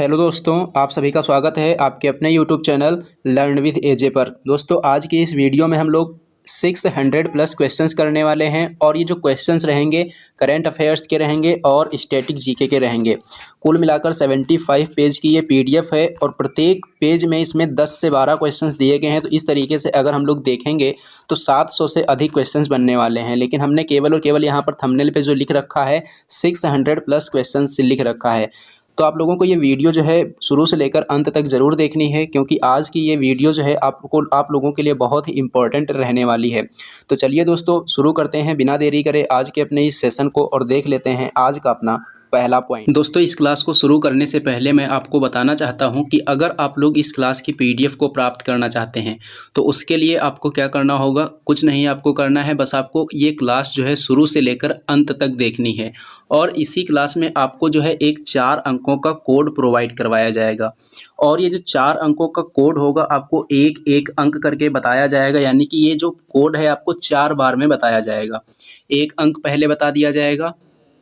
Hello दोस्तों, आप सभी का स्वागत है आपके अपने यूट्यूब चैनल लर्न विद एजे पर। दोस्तों, आज की इस वीडियो में हम लोग 600 प्लस क्वेश्चंस करने वाले हैं और ये जो क्वेश्चंस रहेंगे करंट अफेयर्स के रहेंगे और स्टैटिक जीके के रहेंगे। कुल मिलाकर 75 पेज की ये पीडीएफ है और प्रत्येक पेज में इसमें 10 से 12 क्वेश्चंस दिए गए हैं। तो इस तरीके से अगर हम लोग देखेंगे तो 700 से अधिक क्वेश्चंस बनने वाले हैं, लेकिन हमने केवल और केवल यहाँ पर थंबनेल पे जो लिख रखा है 600 प्लस क्वेश्चंस लिख रखा है। तो आप लोगों को ये वीडियो जो है शुरू से लेकर अंत तक ज़रूर देखनी है, क्योंकि आज की ये वीडियो जो है आप लोगों के लिए बहुत ही इम्पोर्टेंट रहने वाली है। तो चलिए दोस्तों, शुरू करते हैं बिना देरी करे आज के अपने इस सेशन को और देख लेते हैं आज का अपना पहला पॉइंट। दोस्तों, इस क्लास को शुरू करने से पहले मैं आपको बताना चाहता हूं कि अगर आप लोग इस क्लास की पीडीएफ को प्राप्त करना चाहते हैं तो उसके लिए आपको क्या करना होगा। कुछ नहीं आपको करना है, बस आपको ये क्लास जो है शुरू से लेकर अंत तक देखनी है। और इसी क्लास में आपको जो है एक 4 अंकों का कोड प्रोवाइड करवाया जाएगा और ये जो 4 अंकों का कोड होगा आपको एक एक अंक करके बताया जाएगा, यानी कि ये जो कोड है आपको 4 बार में बताया जाएगा। एक अंक पहले बता दिया जाएगा,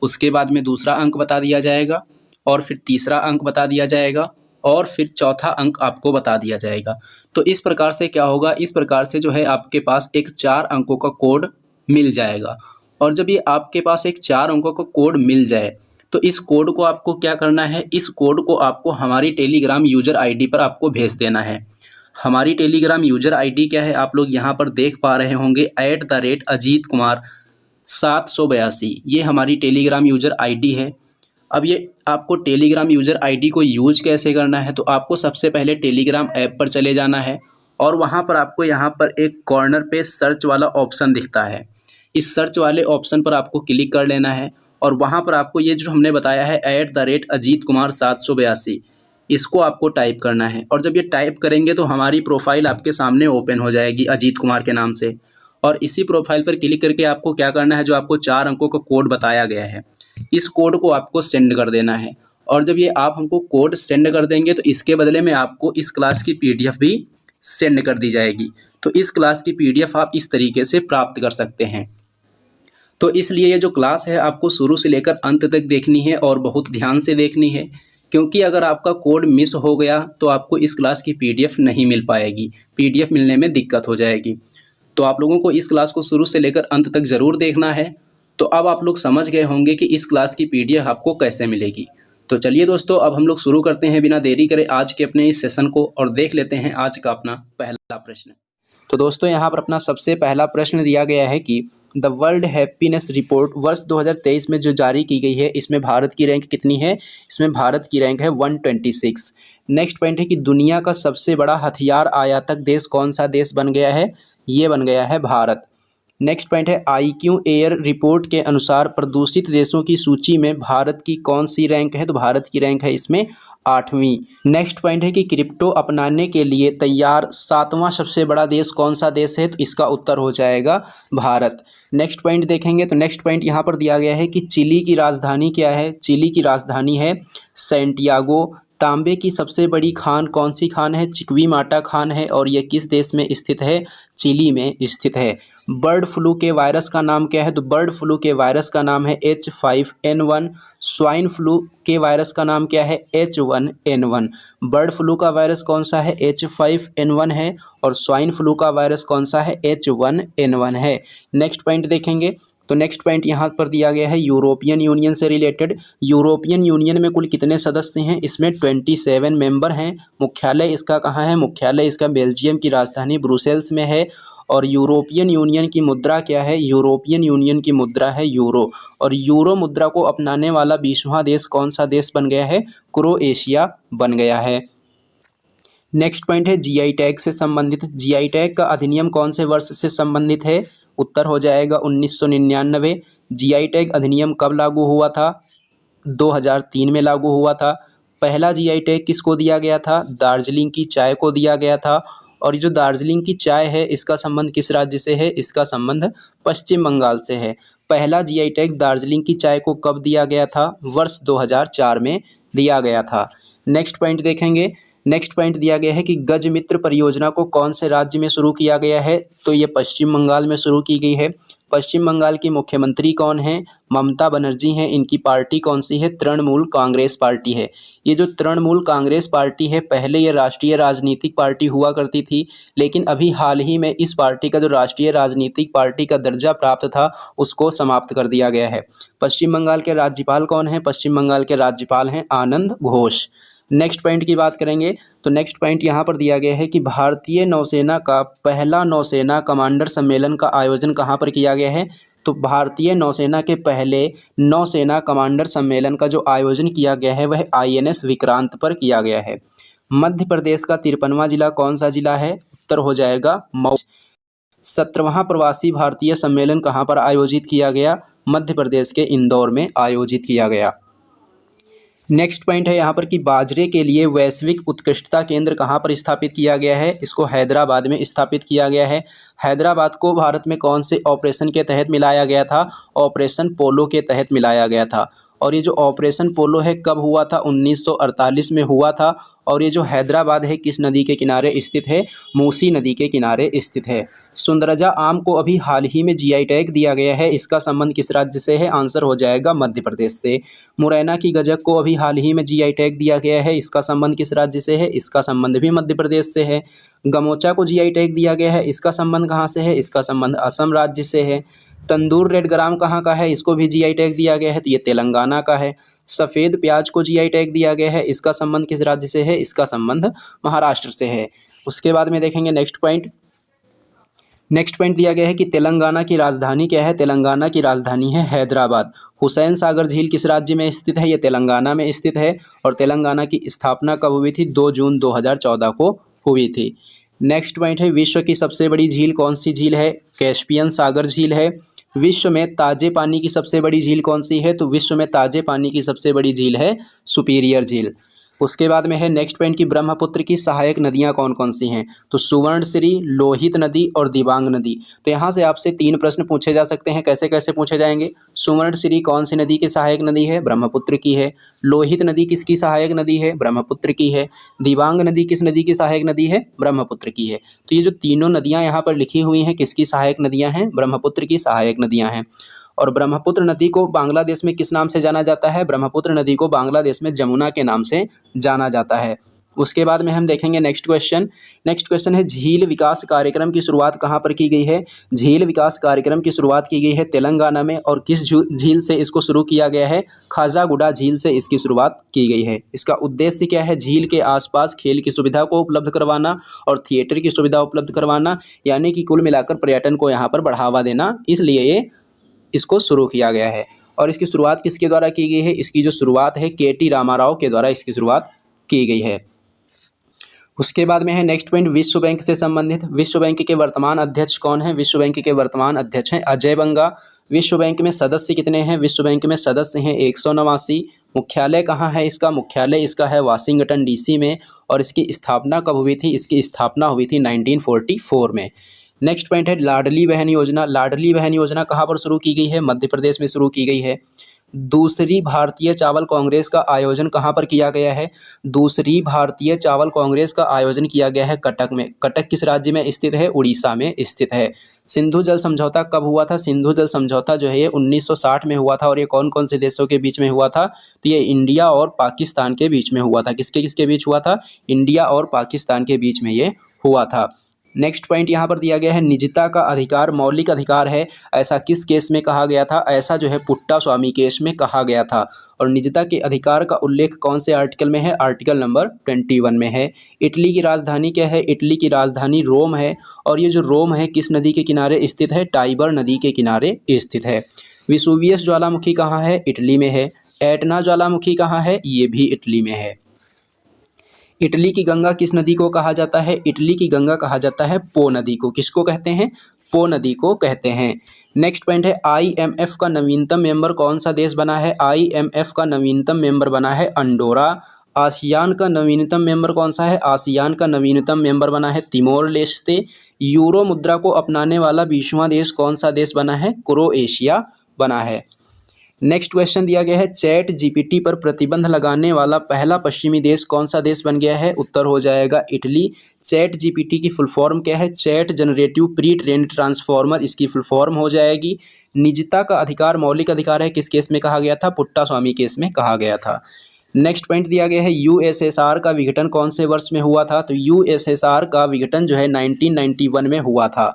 उसके बाद में दूसरा अंक बता दिया जाएगा और फिर तीसरा अंक बता दिया जाएगा और फिर चौथा अंक आपको बता दिया जाएगा। तो इस प्रकार से क्या होगा, इस प्रकार से जो है आपके पास एक 4 अंकों का कोड मिल जाएगा। और जब ये आपके पास एक 4 अंकों का कोड मिल जाए तो इस कोड को आपको क्या करना है, इस कोड को आपको हमारी टेलीग्राम यूजर आईडी पर आपको भेज देना है। हमारी टेलीग्राम यूजर आईडी क्या है, आप लोग यहाँ पर देख पा रहे होंगे @अजीत कुमार 782, ये हमारी टेलीग्राम यूज़र आईडी है। अब ये आपको टेलीग्राम यूज़र आईडी को यूज कैसे करना है, तो आपको सबसे पहले टेलीग्राम ऐप पर चले जाना है और वहाँ पर आपको यहाँ पर एक कॉर्नर पे सर्च वाला ऑप्शन दिखता है। इस सर्च वाले ऑप्शन पर आपको क्लिक कर लेना है और वहाँ पर आपको ये जो हमने बताया है @अजीत कुमार 782, इसको आपको टाइप करना है। और जब ये टाइप करेंगे तो हमारी प्रोफाइल आपके सामने ओपन हो जाएगी अजीत कुमार के नाम से। और इसी प्रोफाइल पर क्लिक करके आपको क्या करना है, जो आपको 4 अंकों का कोड बताया गया है इस कोड को आपको सेंड कर देना है। और जब ये आप हमको कोड सेंड कर देंगे तो इसके बदले में आपको इस क्लास की पीडीएफ भी सेंड कर दी जाएगी। तो इस क्लास की पीडीएफ आप इस तरीके से प्राप्त कर सकते हैं। तो इसलिए ये जो क्लास है आपको शुरू से लेकर अंत तक देखनी है और बहुत ध्यान से देखनी है, क्योंकि अगर आपका कोड मिस हो गया तो आपको इस क्लास की पीडीएफ नहीं मिल पाएगी, पीडीएफ मिलने में दिक्कत हो जाएगी। तो आप लोगों को इस क्लास को शुरू से लेकर अंत तक ज़रूर देखना है। तो अब आप लोग समझ गए होंगे कि इस क्लास की पीडीएफ आपको कैसे मिलेगी। तो चलिए दोस्तों, अब हम लोग शुरू करते हैं बिना देरी करे आज के अपने इस सेशन को और देख लेते हैं आज का अपना पहला प्रश्न। तो दोस्तों, यहाँ पर अपना सबसे पहला प्रश्न दिया गया है कि द वर्ल्ड हैप्पीनेस रिपोर्ट वर्ष 2023 में जो जारी की गई है इसमें भारत की रैंक कितनी है। इसमें भारत की रैंक है 126। नेक्स्ट पॉइंट है कि दुनिया का सबसे बड़ा हथियार आयातक देश कौन सा देश बन गया है, ये बन गया है भारत। नेक्स्ट पॉइंट है आईक्यू एयर रिपोर्ट के अनुसार प्रदूषित देशों की सूची में भारत की कौन सी रैंक है, तो भारत की रैंक है इसमें 8वीं। नेक्स्ट पॉइंट है कि क्रिप्टो अपनाने के लिए तैयार 7वां सबसे बड़ा देश कौन सा देश है, तो इसका उत्तर हो जाएगा भारत। नेक्स्ट पॉइंट देखेंगे तो नेक्स्ट पॉइंट यहाँ पर दिया गया है कि चिली की राजधानी क्या है। चिली की राजधानी है सैंटियागो। तांबे की सबसे बड़ी खान कौन सी खान है, चिक्वीमाटा खान है और यह किस देश में स्थित है, चिली में स्थित है। बर्ड फ्लू के वायरस का नाम क्या है, तो बर्ड फ्लू के वायरस का नाम है H5N1। स्वाइन फ्लू के वायरस का नाम क्या है, H1N1। बर्ड फ्लू का वायरस कौन सा है, H5N1 है और स्वाइन फ्लू का वायरस कौन सा है, H1N1 है। नेक्स्ट पॉइंट देखेंगे तो नेक्स्ट पॉइंट यहाँ पर दिया गया है यूरोपियन यूनियन से रिलेटेड। यूरोपियन यूनियन में कुल कितने सदस्य हैं, इसमें 27 मेंबर हैं। मुख्यालय इसका कहाँ है, मुख्यालय इसका बेल्जियम की राजधानी ब्रुसेल्स में है। और यूरोपियन यूनियन की मुद्रा क्या है, यूरोपियन यूनियन की मुद्रा है यूरो। और यूरो मुद्रा को अपनाने वाला 20वां देश कौन सा देश बन गया है, क्रोएशिया बन गया है। नेक्स्ट पॉइंट है जीआई टैग से संबंधित। जीआई टैग का अधिनियम कौन से वर्ष से संबंधित है, उत्तर हो जाएगा 1999। जीआई टैग अधिनियम कब लागू हुआ था, 2003 में लागू हुआ था। पहला जीआई टैग किसको दिया गया था, दार्जिलिंग की चाय को दिया गया था। और ये जो दार्जिलिंग की चाय है इसका संबंध किस राज्य से है, इसका संबंध पश्चिम बंगाल से है। पहला जीआई टैग दार्जिलिंग की चाय को कब दिया गया था, वर्ष 2004 में दिया गया था। नेक्स्ट पॉइंट देखेंगे नेक्स्ट पॉइंट दिया गया है कि गज मित्र परियोजना को कौन से राज्य में शुरू किया गया है, तो ये पश्चिम बंगाल में शुरू की गई है। पश्चिम बंगाल की मुख्यमंत्री कौन है, ममता बनर्जी हैं। इनकी पार्टी कौन सी है, तृणमूल कांग्रेस पार्टी है। ये जो तृणमूल कांग्रेस पार्टी है, पहले ये राष्ट्रीय राजनीतिक पार्टी हुआ करती थी, लेकिन अभी हाल ही में इस पार्टी का जो राष्ट्रीय राजनीतिक पार्टी का दर्जा प्राप्त था उसको समाप्त कर दिया गया है। पश्चिम बंगाल के राज्यपाल कौन हैं, पश्चिम बंगाल के राज्यपाल हैं आनंद घोष। नेक्स्ट पॉइंट की बात करेंगे तो नेक्स्ट पॉइंट यहाँ पर दिया गया है कि भारतीय नौसेना का पहला नौसेना कमांडर सम्मेलन का आयोजन कहाँ पर किया गया है, तो भारतीय नौसेना के पहले नौसेना कमांडर सम्मेलन का जो आयोजन किया गया है वह INS विक्रांत पर किया गया है। मध्य प्रदेश का 53वां जिला कौन सा जिला है, उत्तर हो जाएगा मऊ। 17वां प्रवासी भारतीय सम्मेलन कहाँ पर आयोजित किया गया, मध्य प्रदेश के इंदौर में आयोजित किया गया। नेक्स्ट पॉइंट है यहाँ पर कि बाजरे के लिए वैश्विक उत्कृष्टता केंद्र कहाँ पर स्थापित किया गया है, इसको हैदराबाद में स्थापित किया गया है। हैदराबाद को भारत में कौन से ऑपरेशन के तहत मिलाया गया था, ऑपरेशन पोलो के तहत मिलाया गया था। और ये जो ऑपरेशन पोलो है कब हुआ था, 1948 में हुआ था। और ये जो हैदराबाद है किस नदी के किनारे स्थित है, मूसी नदी के किनारे स्थित है। सुंदरजा आम को अभी हाल ही में GI टैग दिया गया है, इसका संबंध किस राज्य से है, आंसर हो जाएगा मध्य प्रदेश से। मुरैना की गजक को अभी हाल ही में GI टैग दिया गया है, इसका संबंध किस राज्य से है, इसका संबंध भी मध्य प्रदेश से है। गमोचा को GI टैग दिया गया है, इसका संबंध कहाँ से है, इसका संबंध असम राज्य से है। तंदूर रेड ग्राम कहाँ का है, इसको भी GI टैग दिया गया है, तो ये तेलंगाना का है। सफ़ेद प्याज को GI टैग दिया गया है, इसका संबंध किस राज्य से है, इसका संबंध महाराष्ट्र से है। उसके बाद में देखेंगे नेक्स्ट पॉइंट दिया गया है कि तेलंगाना की राजधानी क्या है, तेलंगाना की राजधानी है हैदराबाद। हुसैन सागर झील किस राज्य में स्थित है, ये तेलंगाना में स्थित है। और तेलंगाना की स्थापना कब हुई थी, 2 जून 2014 को हुई थी। नेक्स्ट पॉइंट है विश्व की सबसे बड़ी झील कौन सी झील है, कैस्पियन सागर झील है। विश्व में ताजे पानी की सबसे बड़ी झील कौन सी है, तो विश्व में ताजे पानी की सबसे बड़ी झील है सुपीरियर झील। उसके बाद में है नेक्स्ट पॉइंट की ब्रह्मपुत्र की सहायक नदियां कौन कौन सी हैं, तो सुवर्णश्री, लोहित नदी और दिबांग नदी। तो यहाँ से आपसे 3 प्रश्न पूछे जा सकते हैं, कैसे कैसे पूछे जाएंगे। सुवर्णश्री कौन सी नदी की सहायक नदी है, ब्रह्मपुत्र की है। लोहित नदी किसकी सहायक नदी है, ब्रह्मपुत्र की है। दिबांग नदी किस नदी की सहायक नदी है, ब्रह्मपुत्र की है। तो ये जो तीनों नदियाँ यहाँ पर लिखी हुई हैं किसकी सहायक नदियाँ हैं, ब्रह्मपुत्र की सहायक नदियाँ हैं। और ब्रह्मपुत्र नदी को बांग्लादेश में किस नाम से जाना जाता है, ब्रह्मपुत्र नदी को बांग्लादेश में जमुना के नाम से जाना जाता है। उसके बाद में हम देखेंगे नेक्स्ट क्वेश्चन है झील विकास कार्यक्रम की शुरुआत कहाँ पर की गई है। झील विकास कार्यक्रम की शुरुआत की गई है तेलंगाना में। और किस झील से इसको शुरू किया गया है, खाजागुड़ा झील से इसकी शुरुआत की गई है। इसका उद्देश्य क्या है, झील के आसपास खेल की सुविधा को उपलब्ध करवाना और थिएटर की सुविधा उपलब्ध करवाना, यानी कि कुल मिलाकर पर्यटन को यहाँ पर बढ़ावा देना, इसलिए ये इसको शुरू किया गया है। और इसकी शुरुआत किसके द्वारा की गई है, इसकी जो शुरुआत है KT रामाराव के द्वारा इसकी शुरुआत की गई है। उसके बाद में है नेक्स्ट पॉइंट विश्व बैंक से संबंधित। विश्व बैंक के वर्तमान अध्यक्ष कौन है, विश्व बैंक के वर्तमान अध्यक्ष हैं अजय बंगा। विश्व बैंक में सदस्य कितने हैं, विश्व बैंक में सदस्य हैं 189। मुख्यालय कहाँ है इसका, मुख्यालय इसका है वाशिंगटन DC में। और इसकी स्थापना कब हुई थी, इसकी स्थापना हुई थी 1944 में। नेक्स्ट पॉइंट है लाडली बहन योजना। लाडली बहन योजना कहाँ पर शुरू की गई है, मध्य प्रदेश में शुरू की गई है। दूसरी भारतीय चावल कांग्रेस का आयोजन कहाँ पर किया गया है, दूसरी भारतीय चावल कांग्रेस का आयोजन किया गया है कटक में। कटक किस राज्य में स्थित है, उड़ीसा में स्थित है। सिंधु जल समझौता कब हुआ था, सिंधु जल समझौता जो है ये 1960 में हुआ था। और ये कौन कौन से देशों के बीच में हुआ था, तो ये इंडिया और पाकिस्तान के बीच में हुआ था। किसके किसके बीच हुआ था, इंडिया और पाकिस्तान के बीच में ये हुआ था। नेक्स्ट पॉइंट यहाँ पर दिया गया है निजता का अधिकार मौलिक अधिकार है, ऐसा किस केस में कहा गया था, ऐसा जो है पुट्टा स्वामी केस में कहा गया था। और निजता के अधिकार का उल्लेख कौन से आर्टिकल में है, आर्टिकल नंबर 21 में है। इटली की राजधानी क्या है, इटली की राजधानी रोम है। और ये जो रोम है किस नदी के किनारे स्थित है, टाइबर नदी के किनारे स्थित है। विसुवियस ज्वालामुखी कहाँ है, इटली में है। एटना ज्वालामुखी कहाँ है, ये भी इटली में है। इटली की गंगा किस नदी को कहा जाता है, इटली की गंगा कहा जाता है पो नदी को। किसको कहते हैं, पो नदी को कहते हैं। नेक्स्ट पॉइंट है IMF का नवीनतम मेंबर कौन सा देश बना है, IMF का नवीनतम मेंबर बना है अंडोरा। आसियान का नवीनतम मेंबर कौन सा है, आसियान का नवीनतम मेंबर बना है तिमोर लेस्ते। यूरो मुद्रा को अपनाने वाला 20वां देश कौन सा देश बना है, क्रोएशिया बना है। नेक्स्ट क्वेश्चन दिया गया है, चैट जीपीटी पर प्रतिबंध लगाने वाला पहला पश्चिमी देश कौन सा देश बन गया है? उत्तर हो जाएगा इटली। चैट जीपीटी की फुल फॉर्म क्या है? Chat generative pre trained transformer इसकी फुल फॉर्म हो जाएगी। निजता का अधिकार मौलिक अधिकार है, किस केस में कहा गया था? पुट्टास्वामी केस में कहा गया था। नेक्स्ट पॉइंट दिया गया है, यूएसएसआर का विघटन कौन से वर्ष में हुआ था? तो यूएसएसआर का विघटन जो है 1991 में हुआ था।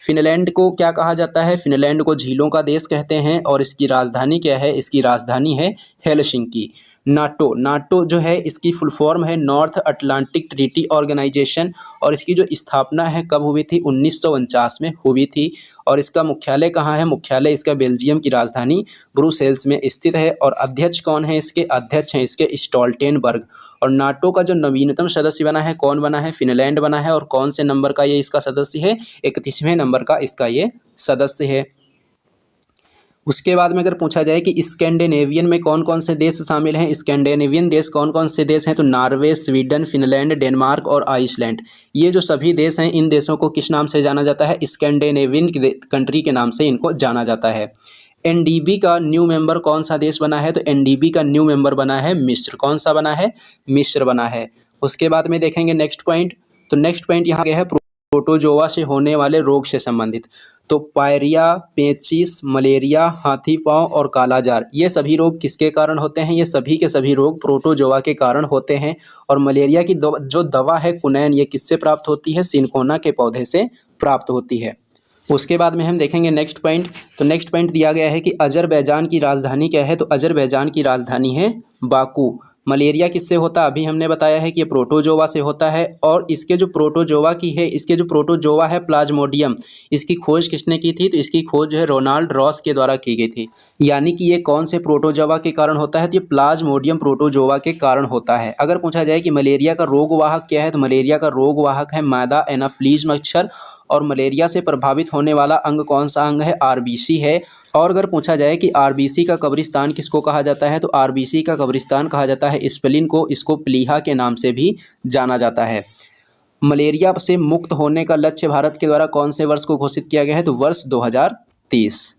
फिनलैंड को क्या कहा जाता है? फिनलैंड को झीलों का देश कहते हैं और इसकी राजधानी क्या है? इसकी राजधानी है हेलसिंकी। नाटो जो है इसकी फुल फॉर्म है नॉर्थ अटलांटिक ट्रीटी ऑर्गेनाइजेशन और इसकी जो स्थापना है कब हुई थी? 1949 में हुई थी। और इसका मुख्यालय कहाँ है? मुख्यालय इसका बेल्जियम की राजधानी ब्रुसेल्स में स्थित है। और अध्यक्ष कौन है इसके? अध्यक्ष हैं इसके स्टोल्टेनबर्ग। और नाटो का जो नवीनतम सदस्य बना है कौन बना है? फिनलैंड बना है। और कौन से नंबर का ये इसका सदस्य है? 31वें नंबर का इसका ये सदस्य है। उसके बाद में अगर पूछा जाए कि स्कैंडिनेवियन में कौन कौन से देश शामिल हैं? स्कैंडिनेवियन देश कौन कौन से देश हैं? तो नॉर्वे, स्वीडन, फिनलैंड, डेनमार्क और आइसलैंड। ये जो सभी देश हैं इन देशों को किस नाम से जाना जाता है? स्कैंडिनेवियन कंट्री के नाम से इनको जाना जाता है। एनडीबी का न्यू मेंबर कौन सा देश बना है? तो एनडीबी का न्यू मेंबर बना है मिस्र। कौन सा बना है? मिस्र बना है। उसके बाद में देखेंगे नेक्स्ट पॉइंट। तो नेक्स्ट पॉइंट यहाँ है प्रोटोजोआ से होने वाले रोग से संबंधित। तो पायरिया, पेचिस, मलेरिया, हाथी पांव और कालाजार ये सभी रोग किसके कारण होते हैं? ये सभी के सभी रोग प्रोटोजोआ के कारण होते हैं। और मलेरिया की जो दवा है कुनैन ये किससे प्राप्त होती है? सिनकोना के पौधे से प्राप्त होती है। उसके बाद में हम देखेंगे नेक्स्ट पॉइंट। तो नेक्स्ट पॉइंट दिया गया है कि अजरबैजान की राजधानी क्या है? तो अजरबैजान की राजधानी है बाकू। मलेरिया किससे होता है? अभी हमने बताया है कि ये प्रोटोजोआ से होता है। और इसके जो प्रोटोजोआ की है, इसके जो प्रोटोजोआ है प्लाज्मोडियम, इसकी खोज किसने की थी? तो इसकी खोज जो है रोनाल्ड रॉस के द्वारा की गई थी। यानी कि ये कौन से प्रोटोजोआ के कारण होता है? तो ये प्लाज्मोडियम प्रोटोजोआ के कारण होता है। अगर पूछा जाए कि मलेरिया का रोगवाहक क्या है? तो मलेरिया का रोगवाहक है मैदा एनाफ्लीज मच्छर। और मलेरिया से प्रभावित होने वाला अंग कौन सा अंग है? आरबीसी है। और अगर पूछा जाए कि आरबीसी का कब्रिस्तान किसको कहा जाता है? तो आरबीसी का कब्रिस्तान कहा जाता है स्पेलिन को। इसको प्लीहा के नाम से भी जाना जाता है। मलेरिया से मुक्त होने का लक्ष्य भारत के द्वारा कौन से वर्ष को घोषित किया गया है? तो वर्ष 2030।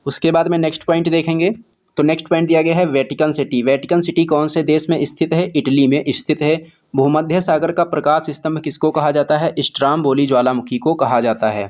उसके बाद में नेक्स्ट पॉइंट देखेंगे। तो नेक्स्ट पॉइंट दिया गया है वेटिकन सिटी। वेटिकन सिटी कौन से देश में स्थित है? इटली में स्थित है। भूमध्य सागर का प्रकाश स्तंभ किसको कहा जाता है? स्ट्राम्बोली ज्वालामुखी को कहा जाता है।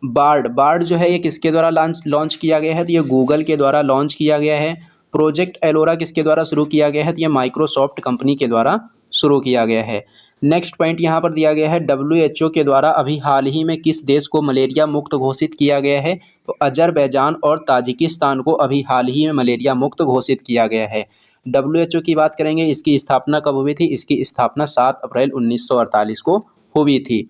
बार्ड जो है ये किसके द्वारा लॉन्च किया गया है? तो ये गूगल के द्वारा लॉन्च किया गया है। प्रोजेक्ट एलोरा किसके द्वारा शुरू किया गया है? तो ये माइक्रोसॉफ्ट कंपनी के द्वारा शुरू किया गया है। नेक्स्ट पॉइंट यहाँ पर दिया गया है WHO के द्वारा अभी हाल ही में किस देश को मलेरिया मुक्त घोषित किया गया है? तो अजरबैजान और ताजिकिस्तान को अभी हाल ही में मलेरिया मुक्त घोषित किया गया है। WHO की बात करेंगे, इसकी स्थापना कब हुई थी? इसकी स्थापना 7 अप्रैल 1948 को हुई थी।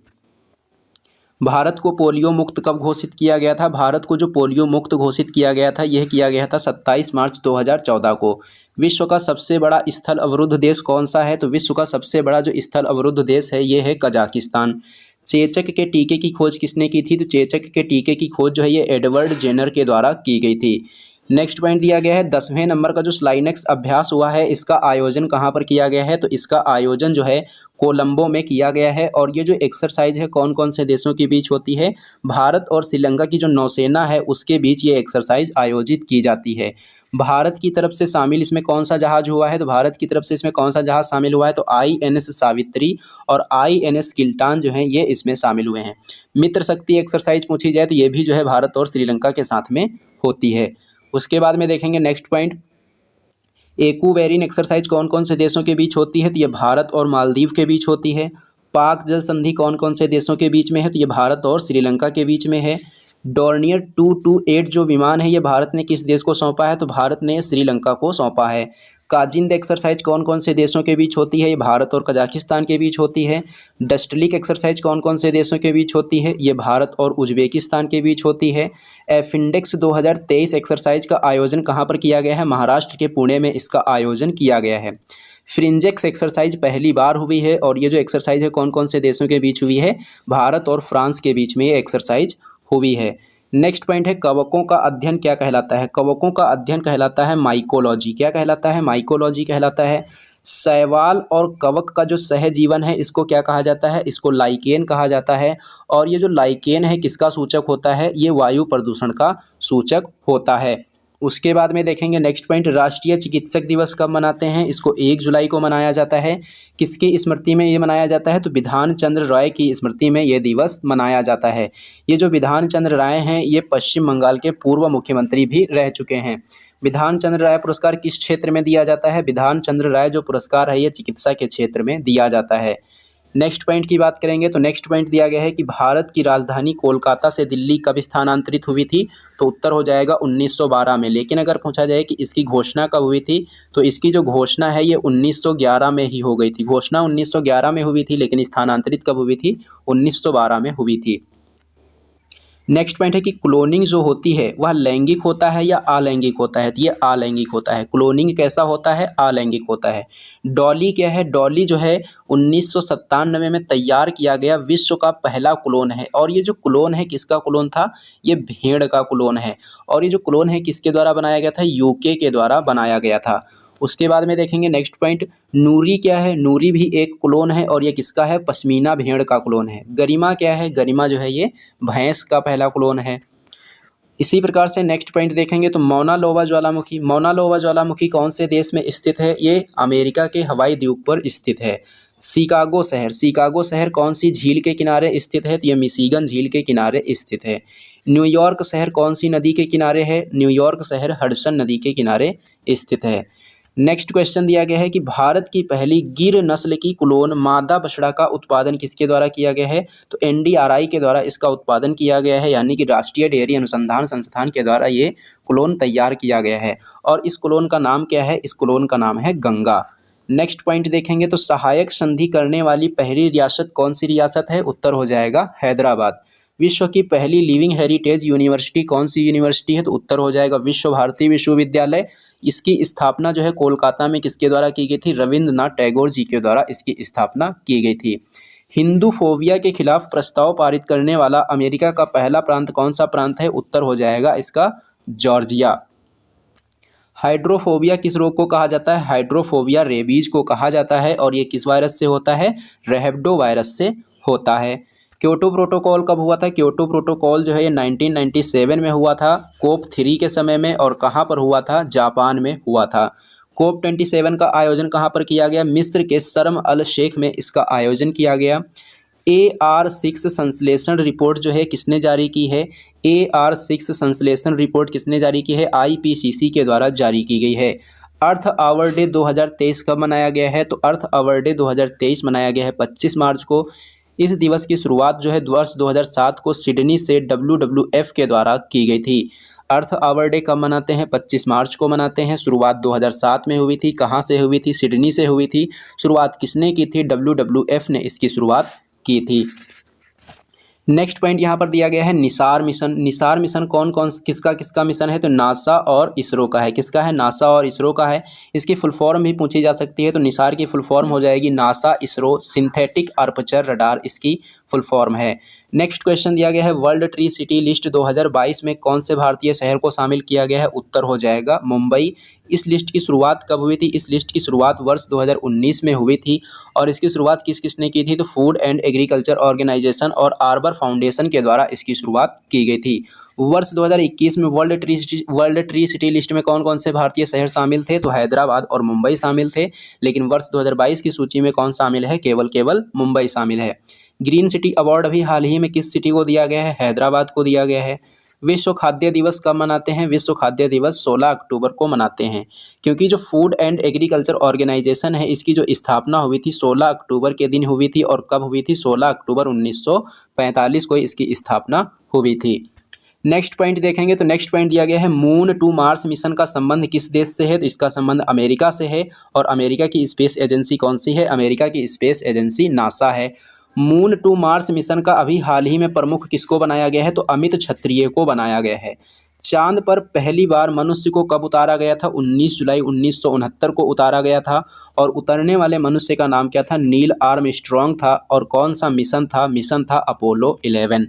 भारत को पोलियो मुक्त कब घोषित किया गया था? भारत को जो पोलियो मुक्त घोषित किया गया था यह किया गया था 27 मार्च 2014 को। विश्व का सबसे बड़ा स्थल अवरुद्ध देश कौन सा है? तो विश्व का सबसे बड़ा जो स्थल अवरुद्ध देश है ये है कजाकिस्तान। चेचक के टीके की खोज किसने की थी? तो चेचक के टीके की खोज जो है ये एडवर्ड जेनर के द्वारा की गई थी। नेक्स्ट पॉइंट दिया गया है 10वें नंबर का जो स्लाइनेक्स अभ्यास हुआ है इसका आयोजन कहाँ पर किया गया है? तो इसका आयोजन जो है कोलंबो में किया गया है। और ये जो एक्सरसाइज है कौन कौन से देशों के बीच होती है? भारत और श्रीलंका की जो नौसेना है उसके बीच ये एक्सरसाइज आयोजित की जाती है। भारत की तरफ से शामिल इसमें कौन सा जहाज हुआ है? तो भारत की तरफ से इसमें कौन सा जहाज शामिल हुआ है? तो INS सावित्री और INS किल्टान जो है ये इसमें शामिल हुए हैं। मित्र शक्ति एक्सरसाइज पूछी जाए तो ये भी जो है भारत और श्रीलंका के साथ में होती है। उसके बाद में देखेंगे नेक्स्ट पॉइंट, एक्वावेरिन एक्सरसाइज कौन कौन से देशों के बीच होती है? तो ये भारत और मालदीव के बीच होती है। पाक जल संधि कौन कौन से देशों के बीच में है? तो ये भारत और श्रीलंका के बीच में है। डॉर्नियर 228 जो विमान है ये भारत ने किस देश को सौंपा है? तो भारत ने श्रीलंका को सौंपा है। काजिंद एक्सरसाइज कौन कौन से देशों के बीच होती है? ये भारत और कजाकिस्तान के बीच होती है। डस्टलिक एक्सरसाइज कौन कौन से देशों के बीच होती है? ये भारत और उज्बेकिस्तान के बीच होती है। एफिंडेक्स 2023 एक्सरसाइज का आयोजन कहाँ पर किया गया है? महाराष्ट्र के पुणे में इसका आयोजन किया गया है। फ्रिंजेक्स एक्सरसाइज पहली बार हुई है और ये जो एक्सरसाइज है कौन कौन से देशों के बीच हुई है? भारत और फ्रांस के बीच में ये एक्सरसाइज हुई है। नेक्स्ट पॉइंट है कवकों का अध्ययन क्या कहलाता है? कवकों का अध्ययन कहलाता है माइकोलॉजी। क्या कहलाता है? माइकोलॉजी कहलाता है। शैवाल और कवक का जो सहजीवन है इसको क्या कहा जाता है? इसको लाइकेन कहा जाता है। और ये जो लाइकेन है किसका सूचक होता है? ये वायु प्रदूषण का सूचक होता है। उसके बाद में देखेंगे नेक्स्ट पॉइंट, राष्ट्रीय चिकित्सक दिवस कब मनाते हैं? इसको 1 जुलाई को मनाया जाता है। किसकी स्मृति में ये मनाया जाता है? तो बिधान चंद्र राय की स्मृति में ये दिवस मनाया जाता है। ये जो बिधान चंद्र राय हैं ये पश्चिम बंगाल के पूर्व मुख्यमंत्री भी रह चुके हैं। बिधान चंद्र राय पुरस्कार किस क्षेत्र में दिया जाता है? बिधान चंद्र राय जो पुरस्कार है ये चिकित्सा के क्षेत्र में दिया जाता है। नेक्स्ट पॉइंट की बात करेंगे तो नेक्स्ट पॉइंट दिया गया है कि भारत की राजधानी कोलकाता से दिल्ली कब स्थानांतरित हुई थी? तो उत्तर हो जाएगा 1912 में। लेकिन अगर पूछा जाए कि इसकी घोषणा कब हुई थी, तो इसकी जो घोषणा है ये 1911 में ही हो गई थी। घोषणा 1911 में हुई थी, लेकिन स्थानांतरित कब हुई थी? 1912 में हुई थी। नेक्स्ट पॉइंट है कि क्लोनिंग जो होती है वह लैंगिक होता है या अलैंगिक होता है? तो ये अलैंगिक होता है। क्लोनिंग कैसा होता है? अलैंगिक होता है। डॉली क्या है? डॉली जो है 1997 में तैयार किया गया विश्व का पहला क्लोन है। और ये जो क्लोन है किसका क्लोन था? ये भेड़ का क्लोन है। और ये जो क्लोन है किसके द्वारा बनाया गया था? यूके के द्वारा बनाया गया था। उसके बाद में देखेंगे नेक्स्ट पॉइंट, नूरी क्या है? नूरी भी एक क्लोन है और ये किसका है? पश्मीना भेड़ का क्लोन है। गरिमा क्या है? गरिमा जो है ये भैंस का पहला क्लोन है। इसी प्रकार से नेक्स्ट पॉइंट देखेंगे तो मौना लोवा ज्वालामुखी। मौना लोवा ज्वालामुखी कौन से देश में स्थित है? ये अमेरिका के हवाई द्वीप पर स्थित है। शिकागो शहर, शिकागो शहर कौन सी झील के किनारे स्थित है? तो ये मिशिगन झील के किनारे स्थित है। न्यूयॉर्क शहर कौन सी नदी के किनारे है? न्यूयॉर्क शहर हडसन नदी के किनारे स्थित है। नेक्स्ट क्वेश्चन दिया गया है कि भारत की पहली गिर नस्ल की क्लोन मादा बछड़ा का उत्पादन किसके द्वारा किया गया है? तो एनडीआरआई के द्वारा इसका उत्पादन किया गया है, यानी कि राष्ट्रीय डेयरी अनुसंधान संस्थान के द्वारा ये क्लोन तैयार किया गया है। और इस क्लोन का नाम क्या है? इस क्लोन का नाम है गंगा। नेक्स्ट पॉइंट देखेंगे तो सहायक संधि करने वाली पहली रियासत कौन सी रियासत है? उत्तर हो जाएगा हैदराबाद। विश्व की पहली लिविंग हेरिटेज यूनिवर्सिटी कौन सी यूनिवर्सिटी है? तो उत्तर हो जाएगा विश्व भारती विश्वविद्यालय। इसकी स्थापना जो है कोलकाता में किसके द्वारा की गई थी? रविंद्रनाथ टैगोर जी के द्वारा इसकी स्थापना की गई थी। हिंदू फोबिया के खिलाफ प्रस्ताव पारित करने वाला अमेरिका का पहला प्रांत कौन सा प्रांत है? उत्तर हो जाएगा इसका जॉर्जिया। हाइड्रोफोबिया किस रोग को कहा जाता है? हाइड्रोफोबिया रेबीज को कहा जाता है। और ये किस वायरस से होता है? रैबिडो वायरस से होता है। क्योटो प्रोटोकॉल कब हुआ था? क्योटो प्रोटोकॉल जो है ये 1997 में हुआ था, कोप 3 के समय में। और कहाँ पर हुआ था? जापान में हुआ था। कोप 27 का आयोजन कहाँ पर किया गया? मिस्र के शर्म अल शेख में इसका आयोजन किया गया। AR6 संश्लेषण रिपोर्ट जो है किसने जारी की है? AR6 संश्लेषण रिपोर्ट किसने जारी की है? IPCC के द्वारा जारी की गई है। अर्थ आवर डे 2023 कब मनाया गया है? तो अर्थ आवर डे 2023 मनाया गया है 25 मार्च को। इस दिवस की शुरुआत जो है वर्ष 2007 को सिडनी से WWF के द्वारा की गई थी। अर्थ आवर डे कब मनाते हैं? 25 मार्च को मनाते हैं। शुरुआत 2007 में हुई थी। कहाँ से हुई थी? सिडनी से हुई थी। शुरुआत किसने की थी? WWF ने इसकी शुरुआत की थी। नेक्स्ट पॉइंट यहाँ पर दिया गया है निसार मिशन। निसार मिशन कौन कौन किसका किसका मिशन है? तो नासा और इसरो का है। किसका है? नासा और इसरो का है। इसकी फुल फॉर्म भी पूछी जा सकती है। तो निसार की फुल फॉर्म हो जाएगी NASA ISRO synthetic aperture radar, इसकी फुल फॉर्म है। नेक्स्ट क्वेश्चन दिया गया है वर्ल्ड ट्री सिटी लिस्ट 2022 में कौन से भारतीय शहर को शामिल किया गया है? उत्तर हो जाएगा मुंबई। इस लिस्ट की शुरुआत कब हुई थी? इस लिस्ट की शुरुआत वर्ष 2019 में हुई थी। और इसकी शुरुआत किस किसने की थी? तो फूड एंड एग्रीकल्चर ऑर्गेनाइजेशन और आर्बर फाउंडेशन के द्वारा इसकी शुरुआत की गई थी। वर्ष 2021 में वर्ल्ड ट्री सिटी लिस्ट में कौन कौन से भारतीय शहर शामिल थे? तो हैदराबाद और मुंबई शामिल थे। लेकिन वर्ष 2022 की सूची में कौन शामिल है? केवल मुंबई शामिल है। ग्रीन सिटी अवार्ड अभी हाल ही में किस सिटी को दिया गया है? हैदराबाद को दिया गया है। विश्व खाद्य दिवस कब मनाते हैं? विश्व खाद्य दिवस 16 अक्टूबर को मनाते हैं। क्योंकि जो फूड एंड एग्रीकल्चर ऑर्गेनाइजेशन है इसकी जो स्थापना हुई थी 16 अक्टूबर के दिन हुई थी। और कब हुई थी? 16 अक्टूबर 1945 को इसकी स्थापना हुई थी। नेक्स्ट पॉइंट देखेंगे तो नेक्स्ट पॉइंट दिया गया है मून टू मार्स मिशन का संबंध किस देश से है? तो इसका संबंध अमेरिका से है। और अमेरिका की स्पेस एजेंसी कौन सी है? अमेरिका की स्पेस एजेंसी नासा है। मून टू मार्स मिशन का अभी हाल ही में प्रमुख किसको बनाया गया है? तो अमित क्षत्रिय को बनाया गया है। चांद पर पहली बार मनुष्य को कब उतारा गया था? 19 जुलाई 1969 को उतारा गया था। और उतरने वाले मनुष्य का नाम क्या था? नील आर्मस्ट्रॉन्ग था। और कौन सा मिशन था? मिशन था अपोलो 11।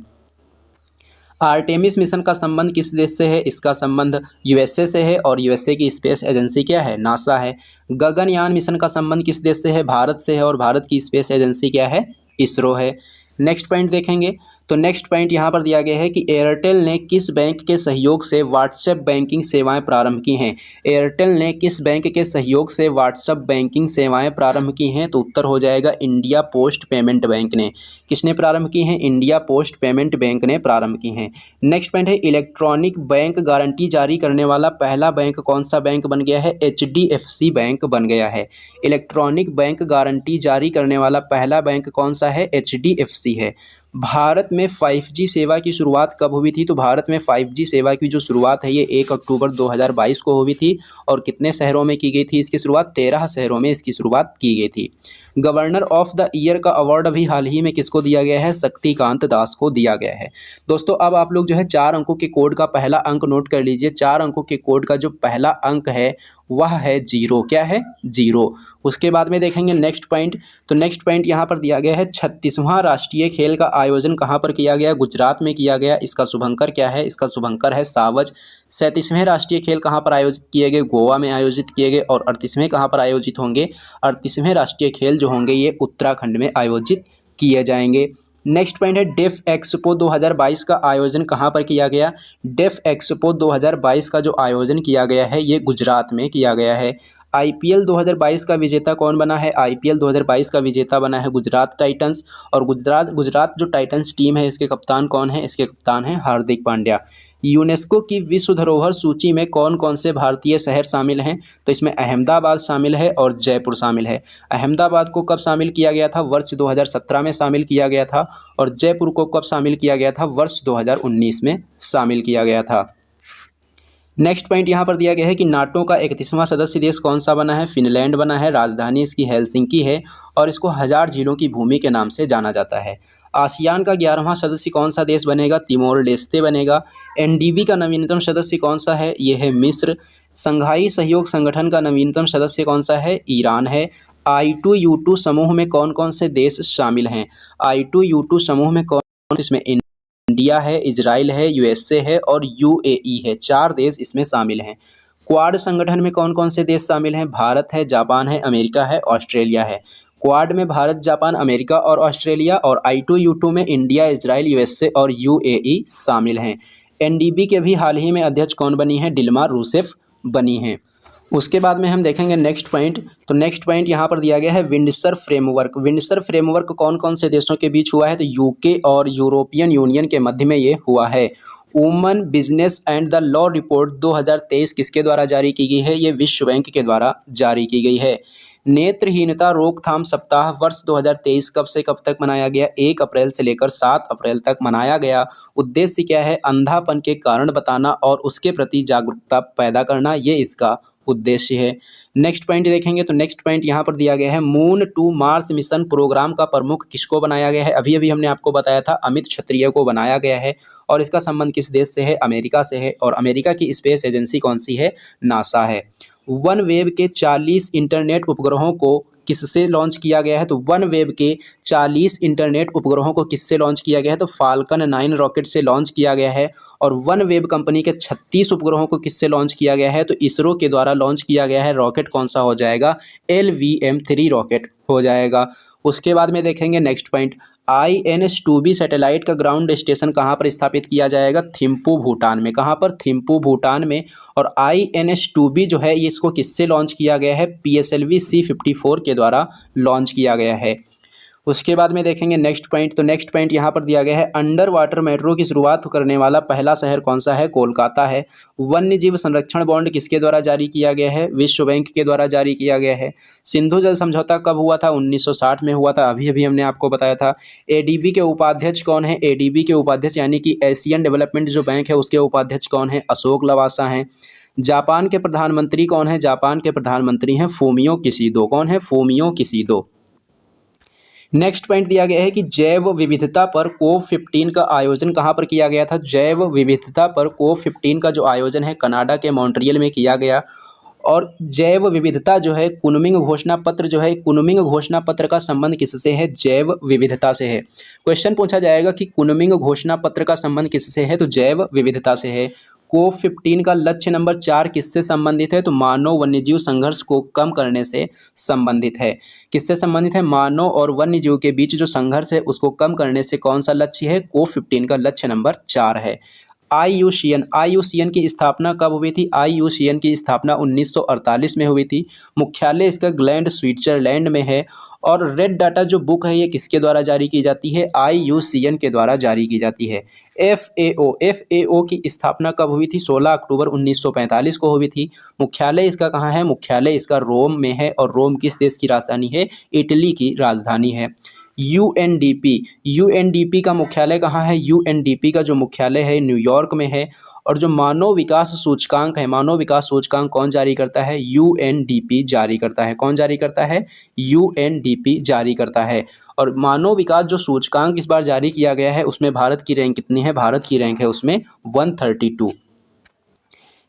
आर्टेमिस मिशन का संबंध किस देश से है? इसका संबंध USA से है। और USA की स्पेस एजेंसी क्या है? नासा है। गगनयान मिशन का संबंध किस देश से है? भारत से है। और भारत की स्पेस एजेंसी क्या है? इसरो है। नेक्स्ट पॉइंट देखेंगे तो नेक्स्ट पॉइंट यहाँ पर दिया गया है कि एयरटेल ने किस बैंक के सहयोग से व्हाट्सएप बैंकिंग सेवाएं प्रारंभ की हैं। एयरटेल ने किस बैंक के सहयोग से व्हाट्सएप बैंकिंग सेवाएं प्रारंभ की हैं, तो उत्तर हो जाएगा इंडिया पोस्ट पेमेंट बैंक ने। किसने प्रारंभ की हैं? इंडिया पोस्ट पेमेंट बैंक ने प्रारंभ की हैं। नेक्स्ट पॉइंट है इलेक्ट्रॉनिक बैंक गारंटी जारी करने वाला पहला बैंक कौन सा बैंक बन गया है? HDFC बैंक बन गया है। इलेक्ट्रॉनिक बैंक गारंटी जारी करने वाला पहला बैंक कौन सा है? HDFC है। भारत में 5G सेवा की शुरुआत कब हुई थी? तो भारत में 5G सेवा की जो शुरुआत है ये 1 अक्टूबर 2022 को हुई थी। और कितने शहरों में की गई थी इसकी शुरुआत? 13 शहरों में इसकी शुरुआत की गई थी। गवर्नर ऑफ द ईयर का अवार्ड अभी हाल ही में किसको दिया गया है? शक्तिकांत दास को दिया गया है। दोस्तों अब आप लोग जो है 4 अंकों के कोड का पहला अंक नोट कर लीजिए। 4 अंकों के कोड का जो पहला अंक है वह है 0। क्या है? 0। उसके बाद में देखेंगे नेक्स्ट पॉइंट। तो नेक्स्ट पॉइंट यहाँ पर दिया गया है 36वां राष्ट्रीय खेल का आयोजन कहाँ पर किया गया? गुजरात में किया गया। इसका शुभंकर क्या है? इसका शुभंकर है सावज। 37वें राष्ट्रीय खेल कहाँ पर आयोजित किए गए? गोवा में आयोजित किए गए। और 38वें कहाँ पर आयोजित होंगे? 38वें राष्ट्रीय खेल जो होंगे ये उत्तराखंड में आयोजित किए जाएंगे। नेक्स्ट पॉइंट है डेफ एक्सपो 2022 का आयोजन कहाँ पर किया गया? डेफ एक्सपो 2022 का जो आयोजन किया गया है ये गुजरात में किया गया है। IPL 2022 का विजेता कौन बना है? IPL 2022 का विजेता बना है गुजरात टाइटंस। और गुजरात जो टाइटंस टीम है इसके कप्तान कौन है? इसके कप्तान हैं हार्दिक पांड्या। यूनेस्को की विश्व धरोहर सूची में कौन कौन से भारतीय शहर शामिल हैं? तो इसमें अहमदाबाद शामिल है और जयपुर शामिल है। अहमदाबाद को कब शामिल किया गया था? वर्ष 2017 में शामिल किया गया था। और जयपुर को कब शामिल किया गया था? वर्ष 2019 में शामिल किया गया था। नेक्स्ट पॉइंट यहाँ पर दिया गया है कि नाटो का 31वां सदस्य देश कौन सा बना है? फिनलैंड बना है। राजधानी इसकी हेलसिंकी है और इसको 1000 झीलों की भूमि के नाम से जाना जाता है। आसियान का 11वां सदस्य कौन सा देश बनेगा? तिमोर लेस्ते बनेगा। NDB का नवीनतम सदस्य कौन सा है? ये है मिस्र। संघाई सहयोग संगठन का नवीनतम सदस्य कौन सा है? ईरान है। I2U2 समूह में कौन कौन से देश शामिल हैं? I2U2 समूह में कौन? इसमें इंडिया है, इजराइल है, USA है और UAE है। 4 देश इसमें शामिल हैं। क्वाड संगठन में कौन कौन से देश शामिल हैं? भारत है, जापान है, अमेरिका है, ऑस्ट्रेलिया है। क्वाड में भारत, जापान, अमेरिका और ऑस्ट्रेलिया। और I2U2 में इंडिया, इजराइल, USA और UAE शामिल हैं। NDB के भी हाल ही में अध्यक्ष कौन बनी है? डिल्मा रूसेफ बनी हैं। उसके बाद में हम देखेंगे नेक्स्ट पॉइंट। तो नेक्स्ट पॉइंट यहाँ पर दिया गया है विंडसर फ्रेमवर्क। विंडसर फ्रेमवर्क कौन कौन से देशों के बीच हुआ है? तो UK और यूरोपियन यूनियन के मध्य में ये हुआ है। Woman business and the law report 2023 किसके द्वारा जारी की गई है? ये विश्व बैंक के द्वारा जारी की गई है। नेत्रहीनता रोकथाम सप्ताह वर्ष 2023 कब से कब तक मनाया गया? 1 अप्रैल से लेकर 7 अप्रैल तक मनाया गया। उद्देश्य क्या है? अंधापन के कारण बताना और उसके प्रति जागरूकता पैदा करना, ये इसका उद्देश्य है। नेक्स्ट पॉइंट देखेंगे तो नेक्स्ट पॉइंट यहाँ पर दिया गया है moon to Mars mission programme का प्रमुख किसको बनाया गया है? अभी अभी हमने आपको बताया था अमित क्षत्रिय को बनाया गया है। और इसका संबंध किस देश से है? अमेरिका से है। और अमेरिका की स्पेस एजेंसी कौन सी है? नासा है। वन वेब के 40 इंटरनेट उपग्रहों को किससे लॉन्च किया गया है? तो वन वेब के 40 इंटरनेट उपग्रहों को किससे लॉन्च किया गया है? तो फाल्कन 9 रॉकेट से लॉन्च किया गया है। और वन वेब कंपनी के 36 उपग्रहों को किससे लॉन्च किया गया है? तो इसरो के द्वारा लॉन्च किया गया है। रॉकेट कौन सा हो जाएगा? LVM-3 रॉकेट हो जाएगा। उसके बाद में देखेंगे नेक्स्ट पॉइंट, INS-2B सैटेलाइट का ग्राउंड स्टेशन कहाँ पर स्थापित किया जाएगा? थिम्पू भूटान में। कहाँ पर? थिम्पू भूटान में। और INS-2B जो है ये इसको किससे लॉन्च किया गया है? PSLV C-54 के द्वारा लॉन्च किया गया है। उसके बाद में देखेंगे नेक्स्ट पॉइंट। तो नेक्स्ट पॉइंट यहाँ पर दिया गया है अंडर वाटर मेट्रो की शुरुआत करने वाला पहला शहर कौन सा है? कोलकाता है। वन्यजीव संरक्षण बॉन्ड किसके द्वारा जारी किया गया है? विश्व बैंक के द्वारा जारी किया गया है। सिंधु जल समझौता कब हुआ था? 1960 में हुआ था। अभी अभी हमने आपको बताया था। ADB के उपाध्यक्ष कौन है? ADB के उपाध्यक्ष यानी कि एशियन डेवलपमेंट जो बैंक है उसके उपाध्यक्ष कौन है? अशोक लवासा हैं। जापान के प्रधानमंत्री कौन है? जापान के प्रधानमंत्री हैं फूमियो किशिदो। कौन है? फूमियो किशिदो। नेक्स्ट पॉइंट दिया गया है कि जैव विविधता पर COP15 का आयोजन कहाँ पर किया गया था? जैव विविधता पर COP15 का जो आयोजन है कनाडा के मॉन्ट्रियल में किया गया। और जैव विविधता जो है कुनमिंग घोषणा पत्र जो है, कुनमिंग घोषणा पत्र का संबंध किससे है? जैव विविधता से है। क्वेश्चन पूछा जाएगा कि कुनमिंग घोषणा पत्र का संबंध किससे है? तो जैव विविधता से है। COP15 का लक्ष्य नंबर 4 किससे संबंधित है? तो मानव वन्यजीव संघर्ष को कम करने से संबंधित है। किससे संबंधित है? मानव और वन्यजीव के बीच जो संघर्ष है उसको कम करने से कौन सा लक्ष्य है? COP15 का लक्ष्य नंबर 4 है। IUCN की स्थापना कब हुई थी? IUCN की स्थापना 1948 में हुई थी। मुख्यालय इसका ग्लैंड स्विट्जरलैंड में है। और रेड डाटा जो बुक है ये किसके द्वारा जारी की जाती है? IUCN के द्वारा जारी की जाती है। FAO की स्थापना कब हुई थी? 16 अक्टूबर 1945 को हुई थी। मुख्यालय इसका कहाँ है? मुख्यालय इसका रोम में है। और रोम किस देश की राजधानी है? इटली की राजधानी है। यूएनडीपी का मुख्यालय कहाँ है? यूएनडीपी का जो मुख्यालय है न्यूयॉर्क में है। और जो मानव विकास सूचकांक है, मानव विकास सूचकांक कौन जारी करता है? यूएनडीपी जारी करता है। कौन जारी करता है? यूएनडीपी जारी करता है। और मानव विकास जो सूचकांक इस बार जारी किया गया है उसमें भारत की रैंक कितनी है? भारत की रैंक है उसमें 132।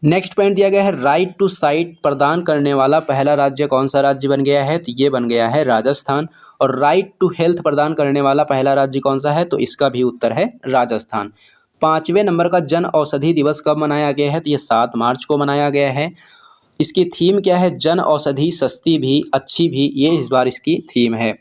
नेक्स्ट पॉइंट दिया गया है, राइट टू साइट प्रदान करने वाला पहला राज्य कौन सा राज्य बन गया है? तो ये बन गया है राजस्थान। और राइट टू हेल्थ प्रदान करने वाला पहला राज्य कौन सा है? तो इसका भी उत्तर है राजस्थान। 5वें नंबर का जन औषधि दिवस कब मनाया गया है? तो ये 7 मार्च को मनाया गया है। इसकी थीम क्या है? जन औषधि सस्ती भी अच्छी भी, ये इस बार इसकी थीम है।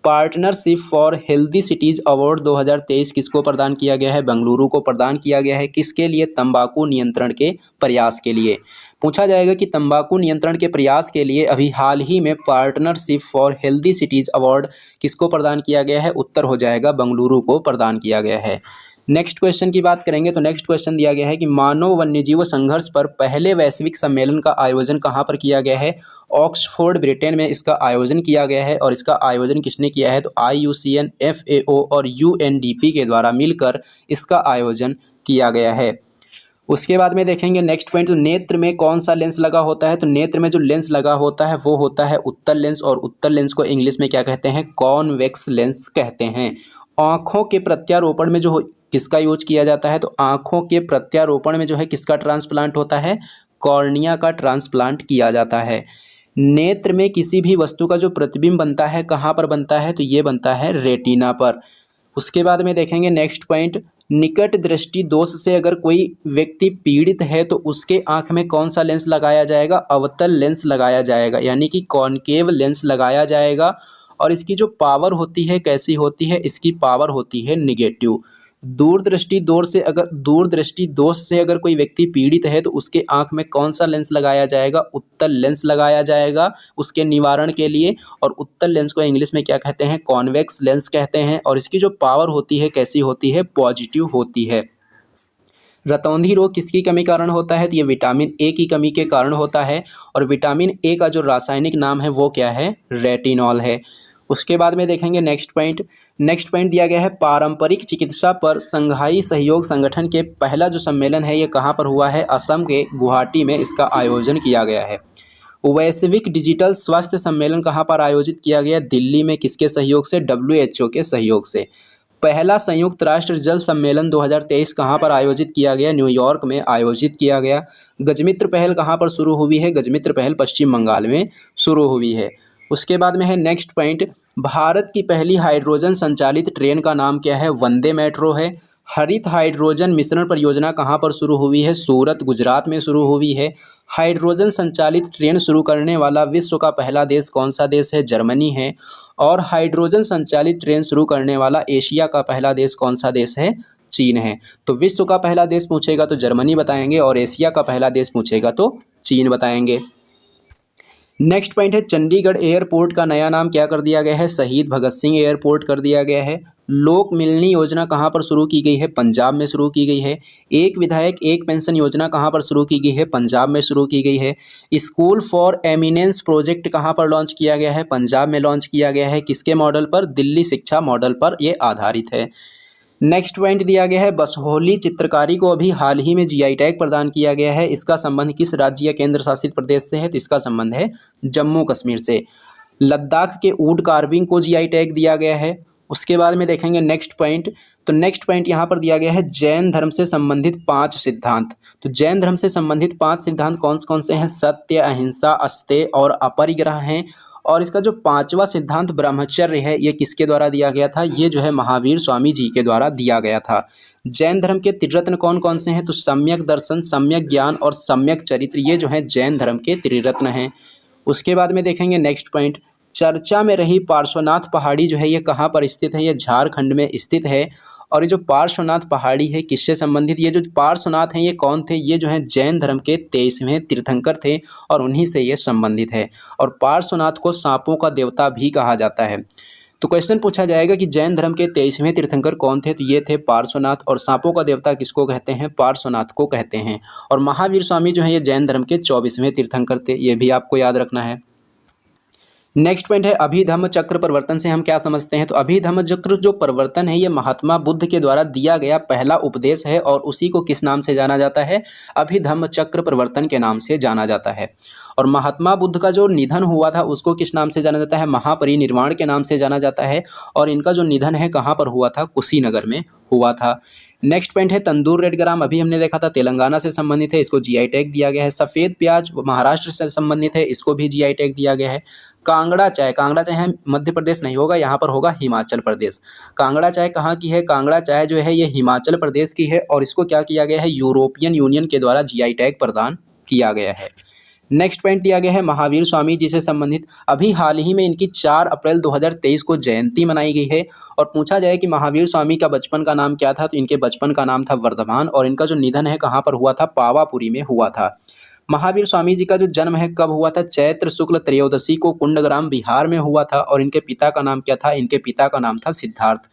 Partnership for healthy cities award 2023 किसको प्रदान किया गया है? बेंगलुरु को प्रदान किया गया है। किसके लिए? तंबाकू नियंत्रण के प्रयास के लिए। पूछा जाएगा कि तंबाकू नियंत्रण के प्रयास के लिए अभी हाल ही में partnership for healthy cities award किसको प्रदान किया गया है? उत्तर हो जाएगा बेंगलुरु को प्रदान किया गया है। नेक्स्ट क्वेश्चन की बात करेंगे तो नेक्स्ट क्वेश्चन दिया गया है कि मानव वन्यजीव संघर्ष पर पहले वैश्विक सम्मेलन का आयोजन कहाँ पर किया गया है? ऑक्सफोर्ड ब्रिटेन में इसका आयोजन किया गया है। और इसका आयोजन किसने किया है? तो IUCN, FAO और UNDP के द्वारा मिलकर इसका आयोजन किया गया है। उसके बाद में देखेंगे नेक्स्ट पॉइंट, तो नेत्र में कौन सा लेंस लगा होता है? तो नेत्र में जो लेंस लगा होता है वो होता है उत्तल लेंस। और उत्तल लेंस को इंग्लिश में क्या कहते हैं? कॉन्वेक्स लेंस कहते हैं। आँखों के प्रत्यारोपण में जो किसका यूज किया जाता है? तो आँखों के प्रत्यारोपण में जो है किसका ट्रांसप्लांट होता है? कॉर्निया का ट्रांसप्लांट किया जाता है। नेत्र में किसी भी वस्तु का जो प्रतिबिंब बनता है कहाँ पर बनता है? तो ये बनता है रेटिना पर। उसके बाद में देखेंगे नेक्स्ट पॉइंट, निकट दृष्टि दोष से अगर कोई व्यक्ति पीड़ित है तो उसके आँख में कौन सा लेंस लगाया जाएगा? अवतल लेंस लगाया जाएगा, यानी कि कॉनकेव लेंस लगाया जाएगा। और इसकी जो पावर होती है कैसी होती है? इसकी पावर होती है निगेटिव। दूरदृष्टि दोष से अगर कोई व्यक्ति पीड़ित है तो उसके आंख में कौन सा लेंस लगाया जाएगा? उत्तल लेंस लगाया जाएगा उसके निवारण के लिए। और उत्तल लेंस को इंग्लिश में क्या कहते हैं? कॉन्वेक्स लेंस कहते हैं। और इसकी जो पावर होती है कैसी होती है? पॉजिटिव होती है। रतौंधी रोग किसकी कमी कारण होता है? तो ये विटामिन ए की कमी के कारण होता है। और विटामिन ए का जो रासायनिक नाम है वो क्या है? रेटिनॉल है। उसके बाद में देखेंगे नेक्स्ट पॉइंट दिया गया है, पारंपरिक चिकित्सा पर संघाई सहयोग संगठन के पहला जो सम्मेलन है ये कहाँ पर हुआ है? असम के गुवाहाटी में इसका आयोजन किया गया है। वैश्विक डिजिटल स्वास्थ्य सम्मेलन कहाँ पर आयोजित किया गया? दिल्ली में। किसके सहयोग से? WHO के सहयोग से। पहला संयुक्त राष्ट्र जल सम्मेलन 2023 कहाँ पर आयोजित किया गया? न्यूयॉर्क में आयोजित किया गया। गजमित्र पहल कहाँ पर शुरू हुई है? गजमित्र पहल पश्चिम बंगाल में शुरू हुई है। उसके बाद में है नेक्स्ट पॉइंट, भारत की पहली हाइड्रोजन संचालित ट्रेन का नाम क्या है? वंदे मेट्रो है। हरित हाइड्रोजन मिश्रण परियोजना कहाँ पर शुरू हुई है? सूरत, गुजरात में शुरू हुई है। हाइड्रोजन संचालित ट्रेन शुरू करने वाला विश्व का पहला देश कौन सा देश है? जर्मनी है। और हाइड्रोजन संचालित ट्रेन शुरू करने वाला एशिया का पहला देश कौन सा देश है? चीन है। तो विश्व का पहला देश पूछेगा तो जर्मनी बताएंगे और एशिया का पहला देश पूछेगा तो चीन बताएंगे। नेक्स्ट पॉइंट है, चंडीगढ़ एयरपोर्ट का नया नाम क्या कर दिया गया है? शहीद भगत सिंह एयरपोर्ट कर दिया गया है। लोक मिलनी योजना कहाँ पर शुरू की गई है? पंजाब में शुरू की गई है। एक विधायक एक पेंशन योजना कहाँ पर शुरू की गई है? पंजाब में शुरू की गई है। स्कूल फॉर एमिनेंस प्रोजेक्ट कहाँ पर लॉन्च किया गया है? पंजाब में लॉन्च किया गया है। किसके मॉडल पर? दिल्ली शिक्षा मॉडल पर ये आधारित है। नेक्स्ट पॉइंट दिया गया है, बसहोली चित्रकारी को अभी हाल ही में GI टैग प्रदान किया गया है। इसका संबंध किस राज्य या केंद्र शासित प्रदेश से है? तो इसका संबंध है जम्मू कश्मीर से। लद्दाख के वुड कार्विंग को GI टैग दिया गया है। उसके बाद में देखेंगे नेक्स्ट पॉइंट, तो नेक्स्ट पॉइंट यहाँ पर दिया गया है जैन धर्म से संबंधित 5 सिद्धांत। तो जैन धर्म से संबंधित 5 सिद्धांत कौन कौन से हैं? सत्य, अहिंसा, अस्तेय और अपरिग्रह हैं। और इसका जो पांचवा सिद्धांत ब्रह्मचर्य है ये किसके द्वारा दिया गया था? ये जो है महावीर स्वामी जी के द्वारा दिया गया था। जैन धर्म के त्रिरत्न कौन कौन से हैं? तो सम्यक दर्शन, सम्यक ज्ञान और सम्यक चरित्र, ये जो है जैन धर्म के त्रिरत्न हैं। उसके बाद में देखेंगे नेक्स्ट पॉइंट, चर्चा में रही पार्श्वनाथ पहाड़ी जो है ये कहाँ पर स्थित है? ये झारखंड में स्थित है। और ये जो पार्श्वनाथ पहाड़ी है किससे संबंधित? ये जो पार्श्वनाथ हैं ये कौन थे? ये जो हैं जैन धर्म के 23वें तीर्थंकर थे और उन्हीं से ये संबंधित है। और पार्श्वनाथ को सांपों का देवता भी कहा जाता है। तो क्वेश्चन पूछा जाएगा कि जैन धर्म के 23वें तीर्थंकर कौन थे? तो ये थे पार्श्वनाथ। और सांपों का देवता किसको कहते हैं? पार्श्वनाथ को कहते हैं। और महावीर स्वामी जो है ये जैन धर्म के 24वें तीर्थंकर थे, ये भी आपको याद रखना है। नेक्स्ट पॉइंट है अभिधम्म चक्र परिवर्तन से हम क्या समझते हैं? तो अभिधम्म चक्र जो परिवर्तन है ये महात्मा बुद्ध के द्वारा दिया गया पहला उपदेश है और उसी को किस नाम से जाना जाता है? अभिधम्म चक्र परिवर्तन के नाम से जाना जाता है। और महात्मा बुद्ध का जो निधन हुआ था उसको किस नाम से जाना जाता है? महापरिनिर्वाण के नाम से जाना जाता है। और इनका जो निधन है कहाँ पर हुआ था? कुशीनगर में हुआ था। नेक्स्ट पॉइंट है तंदूर रेड ग्राम, अभी हमने देखा था तेलंगाना से संबंधित है, इसको जीआई टैग दिया गया है। सफ़ेद प्याज महाराष्ट्र से संबंधित है, इसको भी जीआई टैग दिया गया है। कांगड़ा चाय, कांगड़ा चाय है मध्य प्रदेश नहीं होगा, यहाँ पर होगा हिमाचल प्रदेश। कांगड़ा चाय कहाँ की है? कांगड़ा चाय जो है ये हिमाचल प्रदेश की है और इसको क्या किया गया है? यूरोपियन यूनियन के द्वारा जीआई टैग प्रदान किया गया है। नेक्स्ट पॉइंट दिया गया है महावीर स्वामी जी से संबंधित, अभी हाल ही में इनकी 4 अप्रैल 2023 को जयंती मनाई गई है। और पूछा जाए कि महावीर स्वामी का बचपन का नाम क्या था? तो इनके बचपन का नाम था वर्धमान। और इनका जो निधन है कहाँ पर हुआ था? पावापुरी में हुआ था। महावीर स्वामी जी का जो जन्म है कब हुआ था? चैत्र शुक्ल त्रयोदशी को कुंडग्राम बिहार में हुआ था। और इनके पिता का नाम क्या था? इनके पिता का नाम था सिद्धार्थ।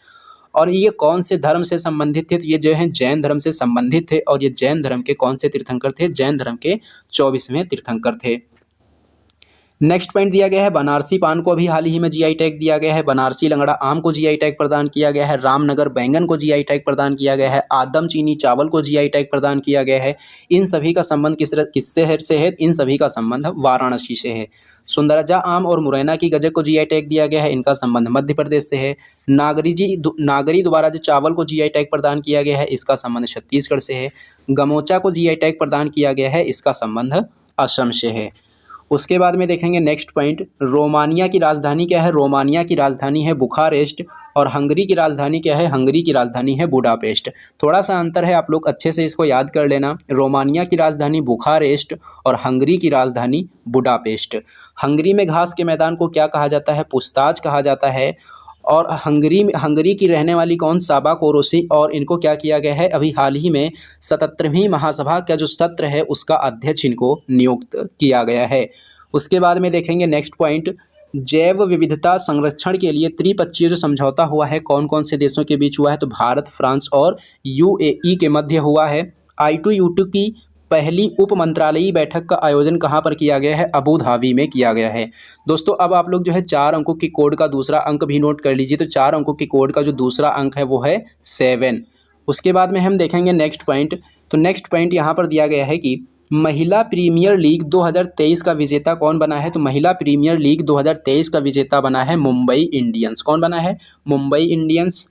और ये कौन से धर्म से संबंधित थे? तो ये जो है जैन धर्म से संबंधित थे। और ये जैन धर्म के कौन से तीर्थंकर थे? जैन धर्म के 24वें तीर्थंकर थे। नेक्स्ट पॉइंट दिया गया है बनारसी पान को अभी हाल ही में जीआई टैग दिया गया है। बनारसी लंगड़ा आम को जीआई टैग प्रदान किया गया है। रामनगर बैंगन को जीआई टैग प्रदान किया गया है। आदम चीनी चावल को जीआई टैग प्रदान किया गया है। इन सभी का संबंध किससे से है? इन सभी का संबंध वाराणसी से है। सुंदरजा आम और मुरैना की गजक को जीआई टैग दिया गया है, इनका संबंध मध्य प्रदेश से है। नागरी द्वारा जो चावल को जीआई टैग प्रदान किया गया है, इसका संबंध छत्तीसगढ़ से है। गमोचा को जीआई टैग प्रदान किया गया है, इसका संबंध असम से है। उसके बाद में देखेंगे नेक्स्ट पॉइंट, रोमानिया की राजधानी क्या है? रोमानिया की राजधानी है बुखारेस्ट। और हंगरी की राजधानी क्या है? हंगरी की राजधानी है बुडापेस्ट। थोड़ा सा अंतर है, आप लोग अच्छे से इसको याद कर लेना। रोमानिया की राजधानी बुखारेस्ट और हंगरी की राजधानी बुडापेस्ट। हंगरी में घास के मैदान को क्या कहा जाता है? पुस्ताज कहा जाता है। और हंगरी की रहने वाली कौन? साबा कोरोसी। और इनको क्या किया गया है? अभी हाल ही में 77वीं महासभा का जो सत्र है उसका अध्यक्ष इनको नियुक्त किया गया है। उसके बाद में देखेंगे नेक्स्ट पॉइंट, जैव विविधता संरक्षण के लिए त्रिपक्षीय जो समझौता हुआ है कौन कौन से देशों के बीच हुआ है? तो भारत, फ्रांस और यूएई के मध्य हुआ है। I2U2 की पहली उप मंत्रालयी बैठक का आयोजन कहाँ पर किया गया है? अबू धाबी में किया गया है। दोस्तों अब आप लोग जो है 4 अंकों की कोड का दूसरा अंक भी नोट कर लीजिए। तो 4 अंकों की कोड का जो दूसरा अंक है वो है 7। उसके बाद में हम देखेंगे नेक्स्ट पॉइंट। तो नेक्स्ट पॉइंट यहाँ पर दिया गया है कि महिला प्रीमियर लीग 2023 का विजेता कौन बना है? तो महिला प्रीमियर लीग 2023 का विजेता बना है मुंबई इंडियंस। कौन बना है? मुंबई इंडियंस।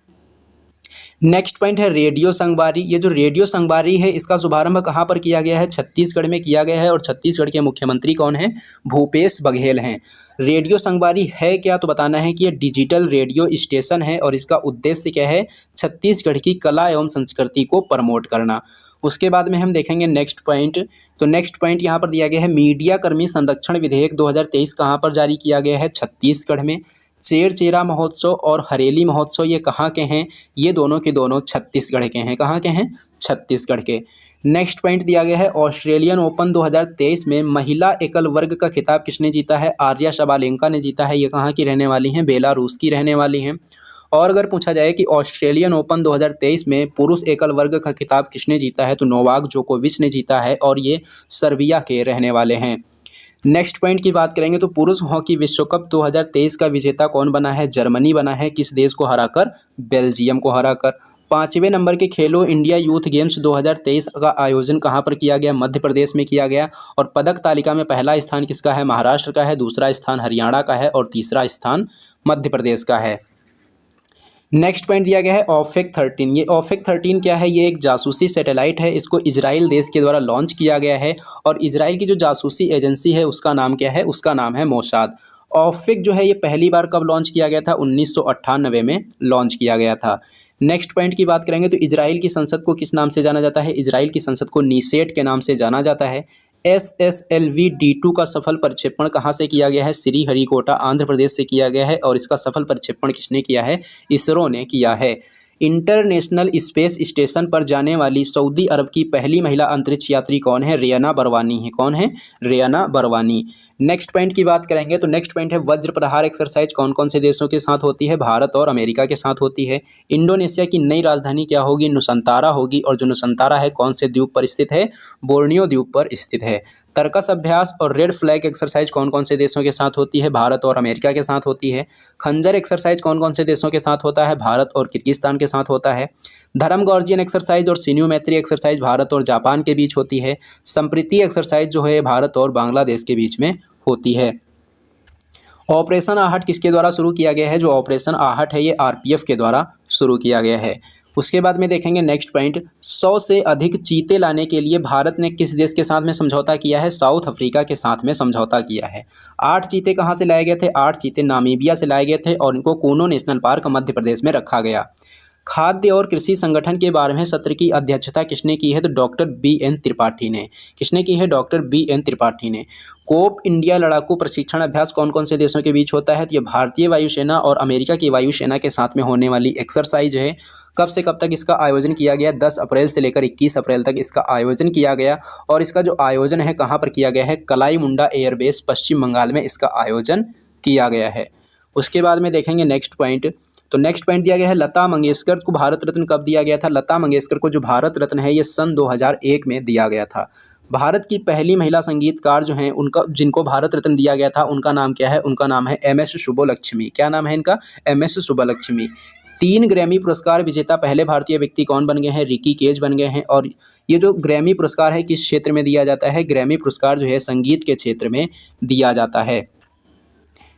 नेक्स्ट पॉइंट है रेडियो संगवारी। ये जो रेडियो संगवारी है इसका शुभारंभ कहाँ पर किया गया है? छत्तीसगढ़ में किया गया है। और छत्तीसगढ़ के मुख्यमंत्री कौन हैं? भूपेश बघेल हैं। रेडियो संगवारी है क्या? तो बताना है कि ये डिजिटल रेडियो स्टेशन है और इसका उद्देश्य क्या है? छत्तीसगढ़ की कला एवं संस्कृति को प्रमोट करना। उसके बाद में हम देखेंगे नेक्स्ट पॉइंट। तो नेक्स्ट पॉइंट यहाँ पर दिया गया है मीडिया कर्मी संरक्षण विधेयक 2023 कहाँ पर जारी किया गया है? छत्तीसगढ़ में। चेरचेरा महोत्सव और हरेली महोत्सव ये कहाँ के हैं? ये दोनों के दोनों छत्तीसगढ़ के हैं। कहाँ के हैं? छत्तीसगढ़ के। नेक्स्ट पॉइंट दिया गया है ऑस्ट्रेलियन ओपन 2023 में महिला एकल वर्ग का खिताब किसने जीता है? आर्या शबालेंका ने जीता है। ये कहाँ की रहने वाली हैं? बेलारूस की रहने वाली हैं। और अगर पूछा जाए कि ऑस्ट्रेलियन ओपन 2023 में पुरुष एकल वर्ग का खिताब किसने जीता है? तो नोवाक जोकोविच ने जीता है और ये सर्बिया के रहने वाले हैं। नेक्स्ट पॉइंट की बात करेंगे तो पुरुष हॉकी विश्व कप 2023 का विजेता कौन बना है? जर्मनी बना है। किस देश को हराकर? बेल्जियम को हराकर। 5वें नंबर के खेलो इंडिया यूथ गेम्स 2023 का आयोजन कहाँ पर किया गया? मध्य प्रदेश में किया गया। और पदक तालिका में पहला स्थान किसका है? महाराष्ट्र का है। दूसरा स्थान हरियाणा का है और तीसरा स्थान मध्य प्रदेश का है। नेक्स्ट पॉइंट दिया गया है ओफेक 13। ये ओफेक 13 क्या है? ये एक जासूसी सैटेलाइट है। इसको इजराइल देश के द्वारा लॉन्च किया गया है और इजराइल की जो जासूसी एजेंसी है उसका नाम क्या है? उसका नाम है मोसाद। ऑफिक जो है ये पहली बार कब लॉन्च किया गया था? 1998 में लॉन्च किया गया था। नेक्स्ट पॉइंट की बात करेंगे तो इजराइल की संसद को किस नाम से जाना जाता है? इजराइल की संसद को नीसेट के नाम से जाना जाता है। SSLV-D2 का सफल प्रक्षेपण कहाँ से किया गया है? श्रीहरिकोटा आंध्र प्रदेश से किया गया है और इसका सफल प्रक्षेपण किसने किया है? इसरो ने किया है। इंटरनेशनल स्पेस स्टेशन पर जाने वाली सऊदी अरब की पहली महिला अंतरिक्ष यात्री कौन है? रियाना बरवानी है। कौन है? रियाना बरवानी। नेक्स्ट पॉइंट की बात करेंगे तो नेक्स्ट पॉइंट है वज्र प्रहार एक्सरसाइज कौन कौन से देशों के साथ होती है? भारत और अमेरिका के साथ होती है। इंडोनेशिया की नई राजधानी क्या होगी? नुसंतारा होगी। और जो नुसंतारा है कौन से द्वीप पर स्थित है? बोर्नियो द्वीप पर स्थित है। तर्कस अभ्यास और रेड फ्लैग एक्सरसाइज कौन कौन से देशों के साथ होती है? भारत और अमेरिका के साथ होती है। खंजर एक्सरसाइज कौन कौन से देशों के साथ होता है? भारत और किर्गिस्तान के साथ होता है। धर्म गॉर्जियन एक्सरसाइज और सिन्यूमेत्री एक्सरसाइज भारत और जापान के बीच होती है। संप्रीति एक्सरसाइज जो है भारत और बांग्लादेश के बीच में होती है। ऑपरेशन आहट किसके द्वारा शुरू किया गया है? जो ऑपरेशन आहट है ये RPF के द्वारा शुरू किया गया है। उसके बाद में देखेंगे नेक्स्ट पॉइंट 100 से अधिक चीते लाने के लिए भारत ने किस देश के साथ में समझौता किया है? साउथ अफ्रीका के साथ में समझौता किया है। 8 चीते कहाँ से लाए गए थे? 8 चीते नामीबिया से लाए गए थे और इनको कूनो नेशनल पार्क मध्य प्रदेश में रखा गया। खाद्य और कृषि संगठन के 12वें सत्र की अध्यक्षता किसने की है? तो डॉक्टर BN त्रिपाठी ने। किसने की है? डॉक्टर BN त्रिपाठी ने। कोप इंडिया लड़ाकू प्रशिक्षण अभ्यास कौन कौन से देशों के बीच होता है? तो ये भारतीय वायुसेना और अमेरिका की वायुसेना के साथ में होने वाली एक्सरसाइज है। कब से कब तक इसका आयोजन किया गया? 10 अप्रैल से लेकर 21 अप्रैल तक इसका आयोजन किया गया। और इसका जो आयोजन है कहाँ पर किया गया है? कलाई मुंडा एयरबेस पश्चिम बंगाल में इसका आयोजन किया गया है। उसके बाद में देखेंगे नेक्स्ट पॉइंट, तो नेक्स्ट पॉइंट दिया गया है लता मंगेशकर को भारत रत्न कब दिया गया था? लता मंगेशकर को जो भारत रत्न है ये सन 2001 में दिया गया था। भारत की पहली महिला संगीतकार जो हैं उनका जिनको भारत रत्न दिया गया था उनका नाम क्या है? उनका नाम है MS सुब्बुलक्ष्मी। क्या नाम है इनका? MS सुब्बुलक्ष्मी। 3 ग्रैमी पुरस्कार विजेता पहले भारतीय व्यक्ति कौन बन गए हैं? रिकी केज बन गए हैं। और ये जो ग्रैमी पुरस्कार है किस क्षेत्र में दिया जाता है? ग्रैमी पुरस्कार जो है संगीत के क्षेत्र में दिया जाता है।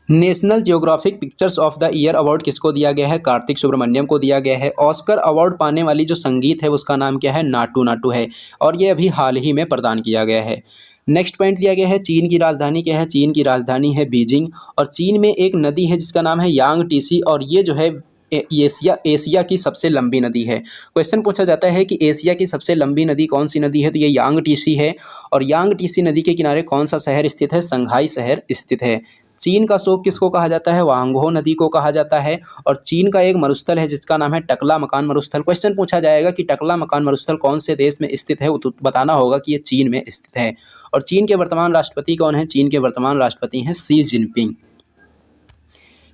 National geographic pictures of the year award किसको दिया गया है? कार्तिक सुब्रमण्यम को दिया गया है। ऑस्कर अवार्ड पाने वाली जो संगीत है उसका नाम क्या है? नाटू नाटू है और ये अभी हाल ही में प्रदान किया गया है। नेक्स्ट पॉइंट दिया गया है चीन की राजधानी क्या है? चीन की राजधानी है बीजिंग। और चीन में एक नदी है जिसका नाम है यांगटीसी और ये जो है एशिया की सबसे लंबी नदी है। क्वेश्चन पूछा जाता है कि एशिया की सबसे लंबी नदी कौन सी नदी है? तो ये यांगटीसी है। और यांगटीसी नदी के किनारे कौन सा शहर स्थित है? संघाई शहर स्थित है। चीन का शोक किसको कहा जाता है? वांगहो नदी को कहा जाता है। और चीन का एक मरुस्थल है जिसका नाम है टकला मकान मरुस्थल। क्वेश्चन पूछा जाएगा कि टकला मकान मरुस्थल कौन से देश में स्थित है? तो बताना होगा कि ये चीन में स्थित है। और चीन के वर्तमान राष्ट्रपति कौन है? चीन के वर्तमान राष्ट्रपति हैं शी जिनपिंग।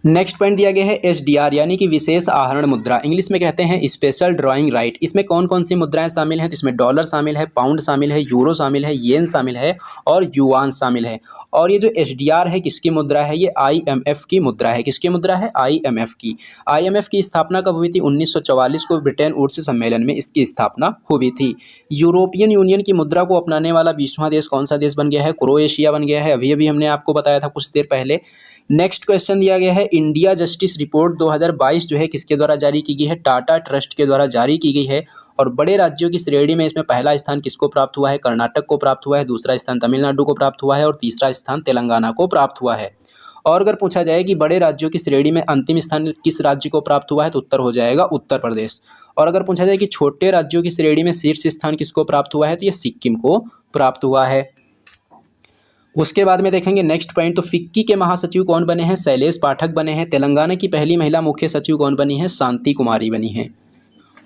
नेक्स्ट पॉइंट दिया गया है SDR यानी कि विशेष आहरण मुद्रा, इंग्लिश में कहते हैं स्पेशल ड्राइंग राइट। इसमें कौन कौन सी मुद्राएं शामिल हैं? तो इसमें डॉलर शामिल है, पाउंड शामिल है, यूरो शामिल है, येन शामिल है और युआन शामिल है। और ये जो SDR है किसकी मुद्रा है? ये IMF की मुद्रा है। किसकी मुद्रा है? IMF की। IMF की स्थापना कब हुई थी? 1944 को ब्रिटेन वुड्स सम्मेलन में इसकी स्थापना हुई थी। यूरोपियन यूनियन की मुद्रा को अपनाने वाला 20वां देश कौन सा देश बन गया है? क्रोएशिया बन गया है। अभी अभी हमने आपको बताया था कुछ देर पहले। नेक्स्ट क्वेश्चन दिया गया है इंडिया जस्टिस रिपोर्ट 2022 जो है किसके द्वारा जारी की गई है? टाटा ट्रस्ट के द्वारा जारी की गई है। और बड़े राज्यों की श्रेणी में इसमें पहला स्थान किसको प्राप्त हुआ है? कर्नाटक को प्राप्त हुआ है, दूसरा स्थान तमिलनाडु को प्राप्त हुआ है और तीसरा स्थान तेलंगाना को प्राप्त हुआ है। और अगर पूछा जाए कि बड़े राज्यों की श्रेणी में अंतिम स्थान किस राज्य को प्राप्त हुआ है तो उत्तर हो जाएगा उत्तर प्रदेश। और अगर पूछा जाए कि छोटे राज्यों की श्रेणी में शीर्ष स्थान किसको प्राप्त हुआ है तो ये सिक्किम को प्राप्त हुआ है। उसके बाद में देखेंगे नेक्स्ट पॉइंट, तो फिक्की के महासचिव कौन बने हैं? शैलेश पाठक बने हैं। तेलंगाना की पहली महिला मुख्य सचिव कौन बनी है? शांति कुमारी बनी है।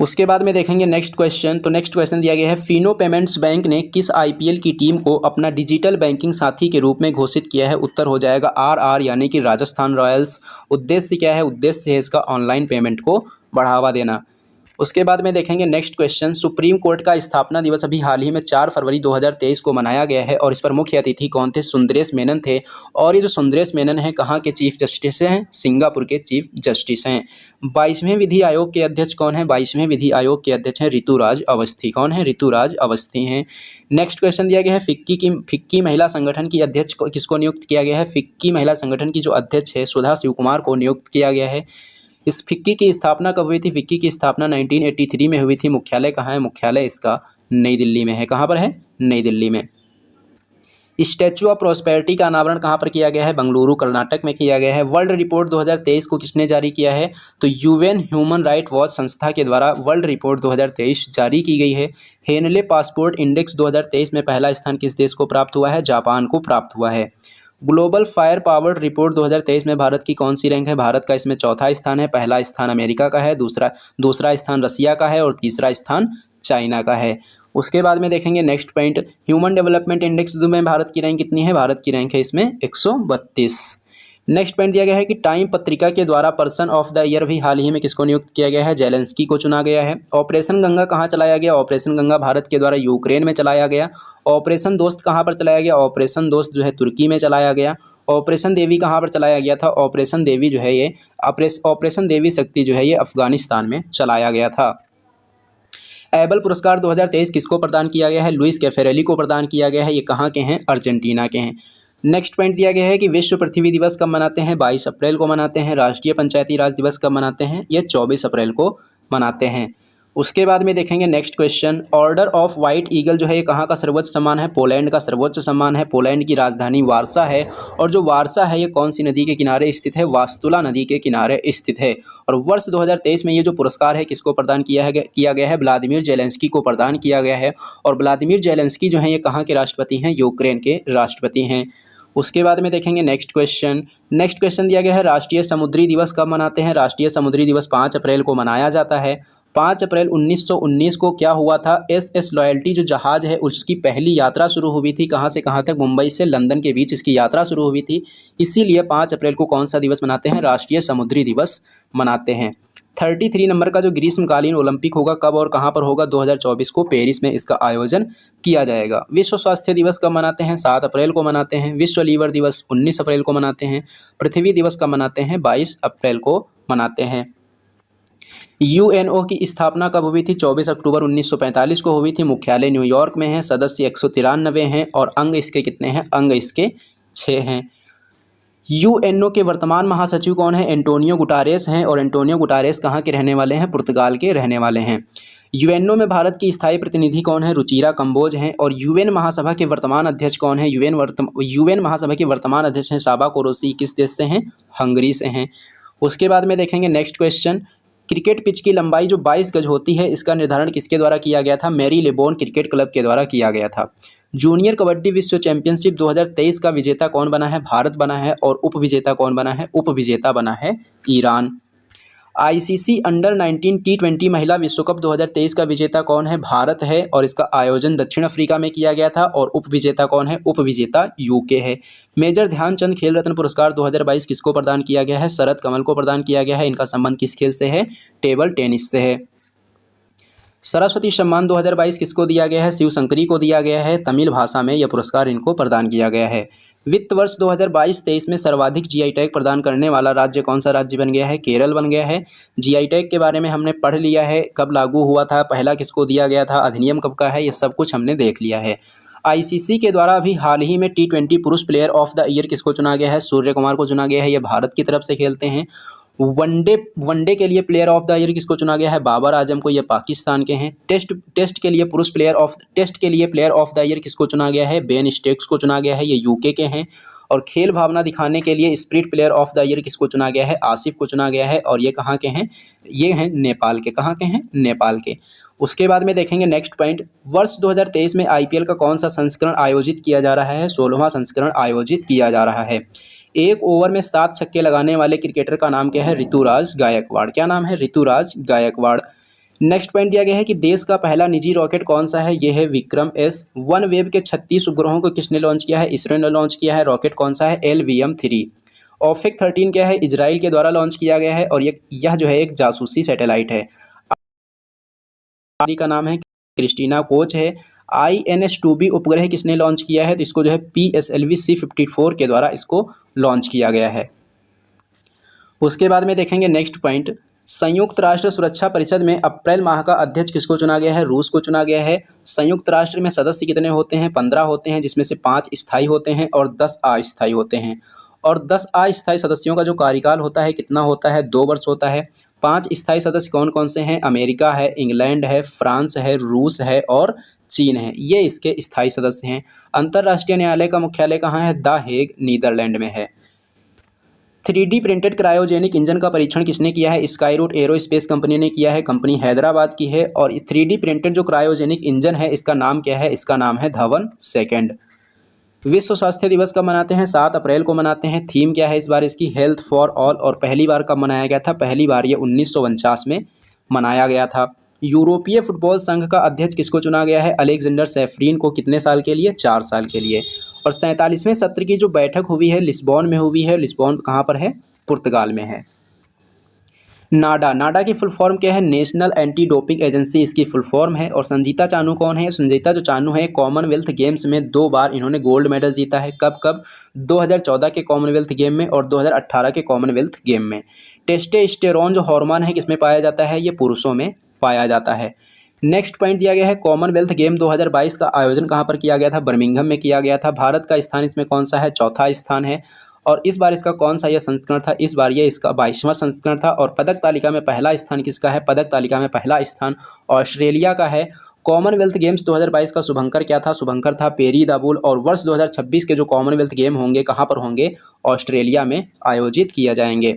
उसके बाद में देखेंगे नेक्स्ट क्वेश्चन, तो नेक्स्ट क्वेश्चन दिया गया है फिनो पेमेंट्स बैंक ने किस IPL की टीम को अपना डिजिटल बैंकिंग साथी के रूप में घोषित किया है? उत्तर हो जाएगा RR यानी कि राजस्थान रॉयल्स। उद्देश्य क्या है? उद्देश्य है इसका ऑनलाइन पेमेंट को बढ़ावा देना। उसके बाद में देखेंगे नेक्स्ट क्वेश्चन, सुप्रीम कोर्ट का स्थापना दिवस अभी हाल ही में 4 फरवरी 2023 को मनाया गया है और इस पर मुख्य अतिथि कौन थे? सुंदरेश मेनन थे। और ये जो सुंदरेश मेनन है कहाँ के चीफ जस्टिस हैं? सिंगापुर के चीफ जस्टिस हैं। 22वें विधि आयोग के अध्यक्ष कौन है? 22वें विधि आयोग के अध्यक्ष हैं ऋतुराज अवस्थी। कौन है? ऋतुराज अवस्थी हैं। नेक्स्ट क्वेश्चन दिया गया है फिक्की महिला संगठन की अध्यक्ष किसको नियुक्त किया गया है? फिक्की महिला संगठन की जो अध्यक्ष है सुधा शिव कुमार को नियुक्त किया गया है। इस फिक्की की स्थापना कब हुई थी? फिक्की की स्थापना 1983 में हुई थी। मुख्यालय कहाँ है? मुख्यालय इसका नई दिल्ली में है। कहाँ पर है? नई दिल्ली में। स्टैचू ऑफ प्रॉस्पेरिटी का अनावरण कहाँ पर किया गया है? बेंगलुरु कर्नाटक में किया गया है। वर्ल्ड रिपोर्ट 2023 को किसने जारी किया है? तो यूएन ह्यूमन राइट वॉच संस्था के द्वारा वर्ल्ड रिपोर्ट 2023 जारी की गई है। हेनले पासपोर्ट इंडेक्स 2023 में पहला स्थान किस देश को प्राप्त हुआ है? जापान को प्राप्त हुआ है। ग्लोबल फायर पावर रिपोर्ट 2023 में भारत की कौन सी रैंक है? भारत का इसमें चौथा स्थान है। पहला स्थान अमेरिका का है, दूसरा स्थान रसिया का है और तीसरा स्थान चाइना का है। उसके बाद में देखेंगे next point, human development index में भारत की रैंक कितनी है? भारत की रैंक है इसमें 132। नेक्स्ट पॉइंट दिया गया है कि टाइम पत्रिका के द्वारा पर्सन ऑफ द ईयर भी हाल ही में किसको नियुक्त किया गया है? जेलेंस्की को चुना गया है। ऑपरेशन गंगा कहाँ चलाया गया? ऑपरेशन गंगा भारत के द्वारा यूक्रेन में चलाया गया। ऑपरेशन दोस्त कहाँ पर चलाया गया? ऑपरेशन दोस्त जो है तुर्की में चलाया गया। ऑपरेशन देवी कहाँ पर चलाया गया था? ऑपरेशन देवी जो है ये ऑपरेशन देवी शक्ति जो है ये अफगानिस्तान में चलाया गया था। एबल पुरस्कार 2023 किसको प्रदान किया गया है? लुइस कैफेरेली को प्रदान किया गया है। ये कहाँ के हैं? अर्जेंटीना के हैं। नेक्स्ट पॉइंट दिया गया है कि विश्व पृथ्वी दिवस कब मनाते हैं? 22 अप्रैल को मनाते हैं। राष्ट्रीय पंचायती राज दिवस कब मनाते हैं? ये 24 अप्रैल को मनाते हैं। उसके बाद में देखेंगे next question, order of white eagle जो है ये कहाँ का सर्वोच्च सम्मान है? पोलैंड का सर्वोच्च सम्मान है। पोलैंड की राजधानी वारसा है और जो वारसा है ये कौन सी नदी के किनारे स्थित है? वास्तुला नदी के किनारे स्थित है। और वर्ष 2023 में ये जो पुरस्कार है किसको प्रदान किया गया है? व्लादिमीर जेलेंस्की को प्रदान किया गया है। और व्लादिमीर जेलेंस्की जो है ये कहाँ के राष्ट्रपति हैं? यूक्रेन के राष्ट्रपति हैं। उसके बाद में देखेंगे नेक्स्ट क्वेश्चन दिया गया है, राष्ट्रीय समुद्री दिवस कब मनाते हैं? राष्ट्रीय समुद्री दिवस 5 अप्रैल को मनाया जाता है। 5 अप्रैल 1919 को क्या हुआ था? एसएस लॉयल्टी जो जहाज़ है उसकी पहली यात्रा शुरू हुई थी। कहाँ से कहाँ तक? मुंबई से लंदन के बीच इसकी यात्रा शुरू हुई थी। इसीलिए 5 अप्रैल को कौन सा दिवस मनाते हैं? राष्ट्रीय समुद्री दिवस मनाते हैं। 33 नंबर का जो ग्रीष्मकालीन ओलंपिक होगा कब और कहाँ पर होगा? 2024 को पेरिस में इसका आयोजन किया जाएगा। विश्व स्वास्थ्य दिवस कब मनाते हैं? 7 अप्रैल को मनाते हैं। विश्व लीवर दिवस 19 अप्रैल को मनाते हैं। पृथ्वी दिवस कब मनाते हैं? 22 अप्रैल को मनाते हैं। यूएनओ की स्थापना कब हुई थी? 24 अक्टूबर 1945 को हुई थी। मुख्यालय न्यूयॉर्क में है। सदस्य 193 हैं और अंग इसके कितने हैं? अंग इसके 6 हैं। यूएनओ के वर्तमान महासचिव कौन है? एंटोनियो गुटारेस हैं और एंटोनियो गुटारेस कहाँ के रहने वाले हैं? पुर्तगाल के रहने वाले हैं। यूएनओ में भारत की स्थायी प्रतिनिधि कौन है? रुचिरा कंबोज हैं। और यूएन महासभा के वर्तमान अध्यक्ष कौन है? यूएन महासभा के वर्तमान अध्यक्ष हैं साबा कोरोसी। किस देश से हैं? हंगरी से हैं। उसके बाद में देखेंगे नेक्स्ट क्वेश्चन, क्रिकेट पिच की लंबाई जो 22 गज होती है इसका निर्धारण किसके द्वारा किया गया था? मैरी लेबोन क्रिकेट क्लब के द्वारा किया गया था। जूनियर कबड्डी विश्व चैंपियनशिप 2023 का विजेता कौन बना है? भारत बना है। और उप विजेता कौन बना है? उप विजेता बना है ईरान। आईसीसी अंडर 19 T20 महिला विश्व कप 2023 का विजेता कौन है? भारत है और इसका आयोजन दक्षिण अफ्रीका में किया गया था। और उप विजेता कौन है? उप विजेता यूके है। मेजर ध्यानचंद खेल रत्न पुरस्कार 2022 किसको प्रदान किया गया है? शरद कमल को प्रदान किया गया है। इनका संबंध किस खेल से है? टेबल टेनिस से है। सरस्वती सम्मान 2022 किसको दिया गया है? शिवशंकरी को दिया गया है। तमिल भाषा में यह पुरस्कार इनको प्रदान किया गया है। वित्त वर्ष 2022-23 में सर्वाधिक जीआई टैग प्रदान करने वाला राज्य कौन सा राज्य बन गया है? केरल बन गया है। जीआई टैग के बारे में हमने पढ़ लिया है, कब लागू हुआ था, पहला किसको दिया गया था, अधिनियम कब का है, ये सब कुछ हमने देख लिया है। आईसीसी के द्वारा अभी हाल ही में T20 पुरुष प्लेयर ऑफ द ईयर किसको चुना गया है? सूर्य कुमार को चुना गया है। ये भारत की तरफ से खेलते हैं। वनडे के लिए प्लेयर ऑफ द ईयर किसको चुना गया है? बाबर आजम को। ये पाकिस्तान के हैं। टेस्ट के लिए प्लेयर ऑफ द ईयर किसको चुना गया है? बेन स्टोक्स को चुना गया है। ये यूके के हैं। और खेल भावना दिखाने के लिए spirit player of the year किसको चुना गया है? आसिफ को चुना गया है। और ये कहाँ के हैं? ये हैं नेपाल के। कहाँ के हैं? नेपाल के। उसके बाद में देखेंगे नेक्स्ट पॉइंट, वर्ष 2023 में आईपीएल का कौन सा संस्करण आयोजित किया जा रहा है? 16वां संस्करण आयोजित किया जा रहा है। एक ओवर में 7 छक्के लगाने वाले क्रिकेटर का नाम क्या है? ऋतुराज गायकवाड़। क्या नाम है? ऋतुराज गायकवाड़। नेक्स्ट पॉइंट दिया गया है कि देश का पहला निजी रॉकेट कौन सा है? ये है विक्रम एस। वन वेब के 36 उपग्रहों को किसने लॉन्च किया है? इसरो ने लॉन्च किया है। रॉकेट कौन सा है? LVM-3। ऑफेक 13 क्या है? इजराइल के द्वारा लॉन्च किया गया है और यह जो है एक जासूसी सैटेलाइट है। का नाम है क्रिस्टीना कोच है। INS-2B उपग्रह किसने लॉन्च किया है? तो इसको जो है PSLV C-54 के द्वारा इसको लॉन्च किया गया है। उसके बाद में देखेंगे नेक्स्ट पॉइंट, संयुक्त राष्ट्र सुरक्षा परिषद में अप्रैल माह का अध्यक्ष किसको चुना गया है? रूस को चुना गया है। संयुक्त राष्ट्र में सदस्य कितने होते हैं? 15 होते हैं, जिसमें से 5 स्थायी होते हैं और 10 अस्थायी होते हैं। और 10 अस्थायी सदस्यों का जो कार्यकाल होता है कितना होता है? 2 वर्ष होता है। 5 स्थायी सदस्य कौन कौन से हैं? अमेरिका है, इंग्लैंड है, फ्रांस है, रूस है और चीन है, ये इसके स्थायी सदस्य हैं। अंतर्राष्ट्रीय न्यायालय का मुख्यालय कहाँ है? द हेग, नीदरलैंड में है। 3D प्रिंटेड क्रायोजेनिक इंजन का परीक्षण किसने किया है? स्काईरूट एरोस्पेस कंपनी ने किया है, कंपनी हैदराबाद की है। और 3D प्रिंटेड जो क्रायोजेनिक इंजन है इसका नाम क्या है? इसका नाम है धवन सेकंड। विश्व स्वास्थ्य दिवस कब मनाते हैं? 7 अप्रैल को मनाते हैं। थीम क्या है इस बार इसकी? Health for all. और पहली बार कब मनाया गया था? पहली बार ये 1949 में मनाया गया था। यूरोपीय फुटबॉल संघ का अध्यक्ष किसको चुना गया है? अलेक्जेंडर सैफरीन को। कितने साल के लिए? 4 साल के लिए। और 47वें सत्र की जो बैठक हुई है लिस्बोन में हुई है। लिस्बोन कहाँ पर है? पुर्तगाल में है। नाडा, नाडा की फुल फॉर्म क्या है? नेशनल एंटी डोपिंग एजेंसी इसकी फुल फॉर्म है। और संजीता चानू कौन है? संजीता जो चानू है कॉमनवेल्थ गेम्स में 2 बार इन्होंने गोल्ड मेडल जीता है। कब कब? 2014 के कॉमनवेल्थ गेम में और 2018 के कॉमनवेल्थ गेम में। टेस्टोस्टेरोन जो हार्मोन है किसमें पाया जाता है? ये पुरुषों में पाया जाता है। नेक्स्ट पॉइंट दिया गया है कॉमनवेल्थ गेम 2022 का आयोजन कहाँ पर किया गया था? बर्मिंघम में किया गया था। भारत का स्थान इसमें कौन सा है? चौथा स्थान है। और इस बार इसका कौन सा यह संस्करण था? इस बार यह इसका 22वां संस्करण था। और पदक तालिका में पहला स्थान किसका है? पदक तालिका में पहला स्थान ऑस्ट्रेलिया का है। कॉमनवेल्थ गेम्स 2022 का शुभंकर क्या था? शुभंकर था पेरी दाबुल। और वर्ष 2026 के जो कॉमनवेल्थ गेम होंगे कहाँ पर होंगे? ऑस्ट्रेलिया में आयोजित किया जाएंगे।